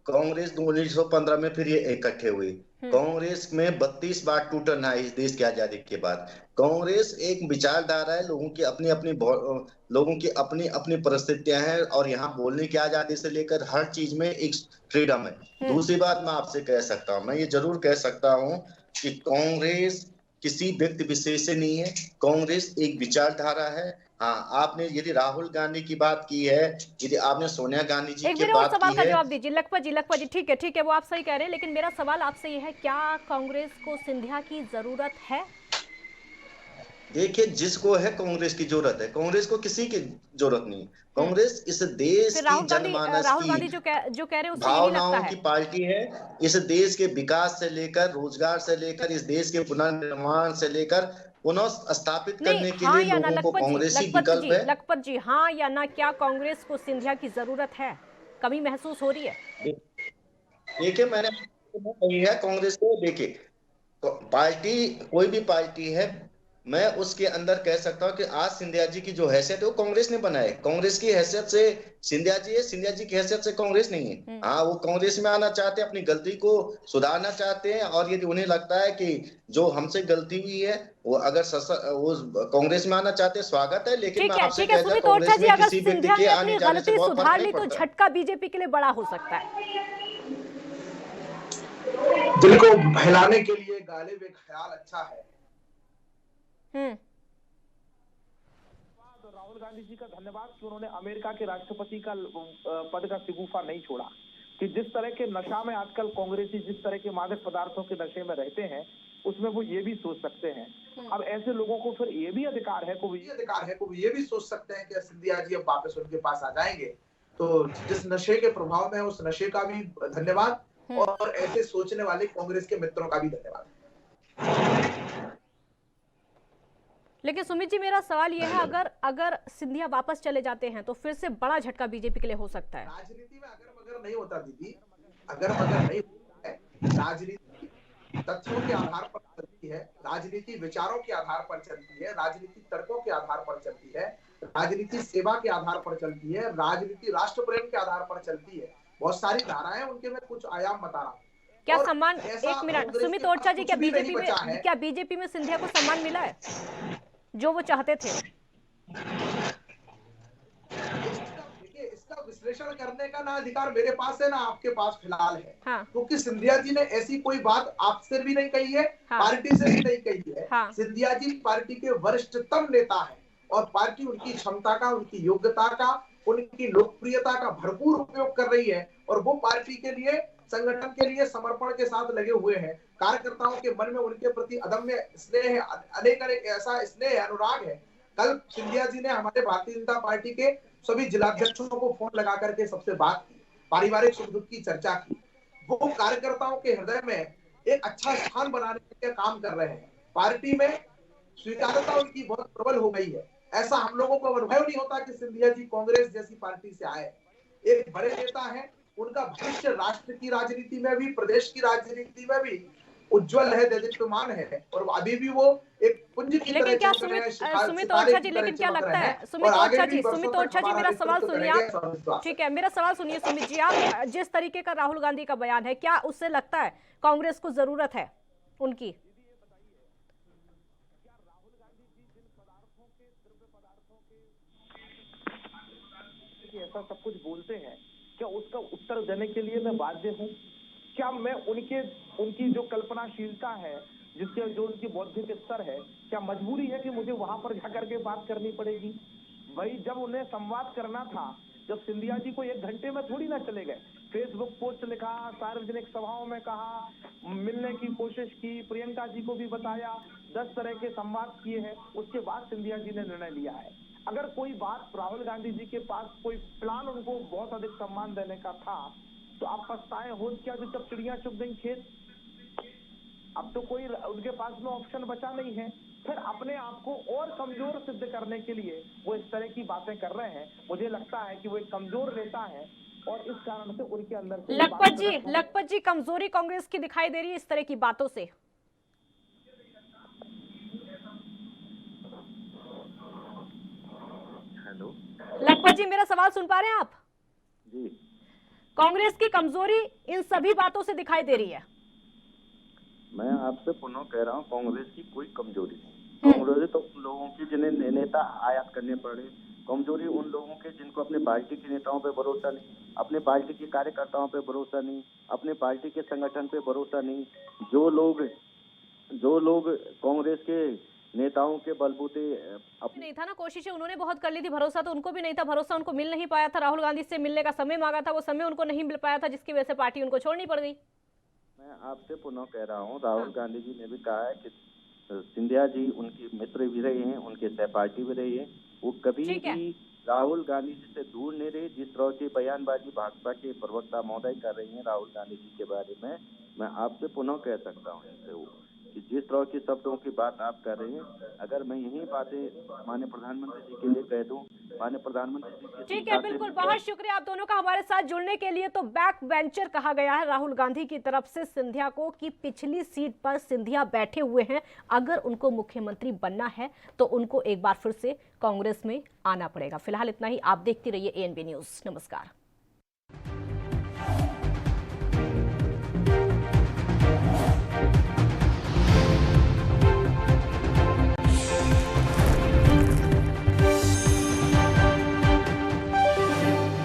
कांग्रेस 1915 में फिर ये इकट्ठे हुई। कांग्रेस में 32 बार टूटना है इस देश की आजादी के बाद। कांग्रेस एक विचारधारा है, लोगों की अपनी अपनी परिस्थितियां हैं, और यहाँ बोलने की आजादी से लेकर हर चीज में एक फ्रीडम है। दूसरी बात मैं आपसे कह सकता हूँ, मैं ये जरूर कह सकता हूँ कि कांग्रेस किसी व्यक्ति विशेष से नहीं है, कांग्रेस एक विचारधारा है। हाँ, आपने यदि राहुल गांधी की बात की है, यदि आपने सोनिया गांधी जी की बात
सवाल
की
का
है,
जवाब दीजिए लखपत जी। ठीक है, वो आप सही कह रहे हैं, लेकिन मेरा सवाल आपसे ये है, क्या कांग्रेस को सिंधिया की जरूरत है?
देखिए, जिसको है कांग्रेस की जरूरत है, कांग्रेस को किसी की जरूरत नहीं। कांग्रेस इस देश की जनमानस की
जो कह रहे हैं
भावनाओं की पार्टी है। इस देश के विकास से लेकर, रोजगार से लेकर, इस देश के पुनर्निर्माण से लेकर पुनः स्थापित करने के लिए लोगों को कांग्रेस ही विकल्प है।
लखपत जी, हाँ या ना, क्या कांग्रेस को सिंधिया की जरूरत है? कमी महसूस हो रही है?
देखिए, मैंने कही है कांग्रेस को, देखिए पार्टी कोई भी पार्टी है, मैं उसके अंदर कह सकता हूं कि आज सिंधिया जी की जो हैसियत है वो कांग्रेस ने बनाए। कांग्रेस की हैसियत से सिंधिया जी है, सिंधिया जी की हैसियत से कांग्रेस नहीं है। हाँ, वो कांग्रेस में आना चाहते हैं, अपनी गलती को सुधारना चाहते हैं, और यदि उन्हें लगता है कि जो हमसे गलती हुई है वो अगर वो कांग्रेस में आना चाहते हैं, स्वागत है। लेकिन मैं आपसे कह
सुमित ओरछा जी, अगर सिंधिया ने अपनी गलती सुधार ली तो झटका बीजेपी के लिए बड़ा हो सकता है।
दिल को बहलाने के लिए गालिब एक ख्याल अच्छा है। राहुल गांधी जी का धन्यवाद कि उन्होंने अमेरिका के राष्ट्रपति का पद का शिगुफा नहीं छोड़ा। कि जिस तरह के नशा में आजकल कांग्रेसी जिस तरह के मादक पदार्थों के नशे में रहते हैं, उसमें वो ये भी सोच सकते हैं। अब ऐसे लोगों को फिर ये भी अधिकार है, वो ये भी सोच सकते हैं कि सिंधिया जी अब वापस उनके पास आ जाएंगे। तो जिस नशे के प्रभाव में है, उस नशे का भी धन्यवाद, और ऐसे सोचने वाले कांग्रेस के मित्रों का भी धन्यवाद।
लेकिन सुमित जी, मेरा सवाल यह है, अगर सिंधिया वापस चले जाते हैं तो फिर से बड़ा झटका बीजेपी के लिए हो सकता है।
राजनीति में अगर मगर नहीं होता दीदी, अगर मगर नहीं होता है। राजनीति तथ्यों के आधार पर चलती है, राजनीति विचारों के आधार पर चलती है, राजनीति तर्कों के आधार पर चलती है, राजनीति सेवा के आधार पर चलती है, राजनीति राष्ट्र प्रेम के आधार पर चलती है। बहुत सारी धाराएं, उनके में कुछ आयाम बता रहा हूं।
क्या सम्मान, एक मिनट सुमित ओरछा जी, क्या बीजेपी में सिंधिया को सम्मान मिला है जो वो चाहते थे?
देखिए, इसका विश्लेषण करने का ना अधिकार मेरे पास है ना आपके पास फिलहाल है।
हाँ।
क्योंकि सिंधिया जी ने ऐसी कोई बात आपसे भी नहीं कही है। हाँ। पार्टी से भी नहीं कही है। हाँ। सिंधिया जी पार्टी के वरिष्ठतम नेता है, और पार्टी उनकी क्षमता का, उनकी योग्यता का, उनकी लोकप्रियता का भरपूर उपयोग कर रही है, और वो पार्टी के लिए, संगठन के लिए समर्पण के साथ लगे हुए हैं। कार्यकर्ताओं के मन में उनके प्रति अदम्य स्नेह है, अनेक ऐसा स्नेह अनुराग है। कल सिंधिया जी ने हमारे भारतीय जनता पार्टी के सभी जिलाध्यक्षों को फोन लगा करके सबसे बात की, पारिवारिक सुख दुख की चर्चा की। वो कार्यकर्ताओं के हृदय में एक अच्छा स्थान बनाने के काम कर रहे हैं। पार्टी में स्वीकार्यता उनकी बहुत प्रबल हो गई है। ऐसा हम लोगों को अनुभव नहीं होता कि सिंधिया जी कांग्रेस जैसी पार्टी से आए। एक बड़े नेता है, उनका भविष्य राष्ट्र की राजनीति में भी, प्रदेश की राजनीति में भी उज्जवल है, देदीप्यमान है, और अभी भी वो एक पुंज की तरह।
लेकिन क्या सुमित ओरछा जी, लेकिन क्या लगता है सुमित ओरछा जी, मेरा सवाल सुनिए आप। ठीक है, मेरा सवाल सुनिए सुमित जी, आप जिस तरीके का राहुल गांधी का बयान है, क्या उससे लगता है कांग्रेस को जरूरत है उनकी?
ऐसा सब कुछ बोलते हैं, क्या उसका उत्तर देने के लिए मैं बाध्य हूँ? क्या मैं उनकी जो कल्पनाशीलता है, जो उनकी बौद्धिक स्तर है, क्या मजबूरी है कि मुझे वहां पर जाकर के बात करनी पड़ेगी? वही जब उन्हें संवाद करना था, जब सिंधिया जी को 1 घंटे में थोड़ी ना चले गए, फेसबुक पोस्ट लिखा, सार्वजनिक सभाओं में कहा, मिलने की कोशिश की, प्रियंका जी को भी बताया, 10 तरह के संवाद किए हैं। उसके बाद सिंधिया जी ने निर्णय लिया है। अगर कोई बात राहुल गांधी जी के पास कोई प्लान उनको बहुत अधिक सम्मान देने का था, तो आप पछताए हो क्या जब चिड़िया चुग गई खेत। अब तो कोई उनके पास में ऑप्शन बचा नहीं है। फिर अपने आप को और कमजोर सिद्ध करने के लिए वो इस तरह की बातें कर रहे हैं। मुझे लगता है कि वो एक कमजोर नेता है और इस कारण से उनके अंदर से
लखपत जी कमजोरी कांग्रेस की दिखाई दे रही है इस तरह की बातों से।
हेलो
लखपत जी, मेरा सवाल सुन पा रहे हैं आप?
जी,
कांग्रेस की कमजोरी इन सभी बातों से दिखाई दे रही है।
मैं आपसे पुनः कह रहा हूँ, कांग्रेस की कोई कमजोरी नहीं। कमजोरी तो उन लोगों की जिन्हें नेता आयात करने पड़े, कमजोरी उन लोगों के जिनको अपने पार्टी के नेताओं पे भरोसा नहीं, अपने पार्टी के कार्यकर्ताओं पे भरोसा नहीं, अपने पार्टी के संगठन पे भरोसा नहीं। जो लोग कांग्रेस के नेताओं के बलबूते
नहीं था ना, कोशिशें उन्होंने बहुत कर ली थी, भरोसा तो उनको भी नहीं था, भरोसा उनको मिल नहीं पाया था। राहुल गांधी से मिलने का समय मांगा था, वो समय उनको नहीं मिल पाया था, जिसकी वजह से पार्टी उनको छोड़नी पड़ गई।
मैं आपसे पुनः कह रहा हूँ, राहुल गांधी जी ने भी कहा है कि सिंधिया जी उनके मित्र भी रहे हैं, उनके सहपाठी भी रहे हैं। वो कभी भी राहुल गांधी जी से दूर नहीं रहे। जिस तरह की बयानबाजी भाजपा के प्रवक्ता महोदय कर रही हैं राहुल गांधी जी के बारे में, मैं आपसे पुनः कह सकता हूँ इनसे कि जिस तरह की शब्दों की बात आप कर रहे हैं, अगर मैं यही बातें माननीय प्रधानमंत्री जी के लिए कह दूं, माननीय प्रधानमंत्री जी
ठीक है, बिल्कुल, बहुत शुक्रिया आप दोनों का हमारे साथ जुड़ने के लिए। तो बैक बेंचर कहा गया है राहुल गांधी की तरफ से सिंधिया को कि पिछली सीट पर सिंधिया बैठे हुए हैं, अगर उनको मुख्यमंत्री बनना है तो उनको एक बार फिर से कांग्रेस में आना पड़ेगा। फिलहाल इतना ही, आप देखते रहिए ANB न्यूज। नमस्कार।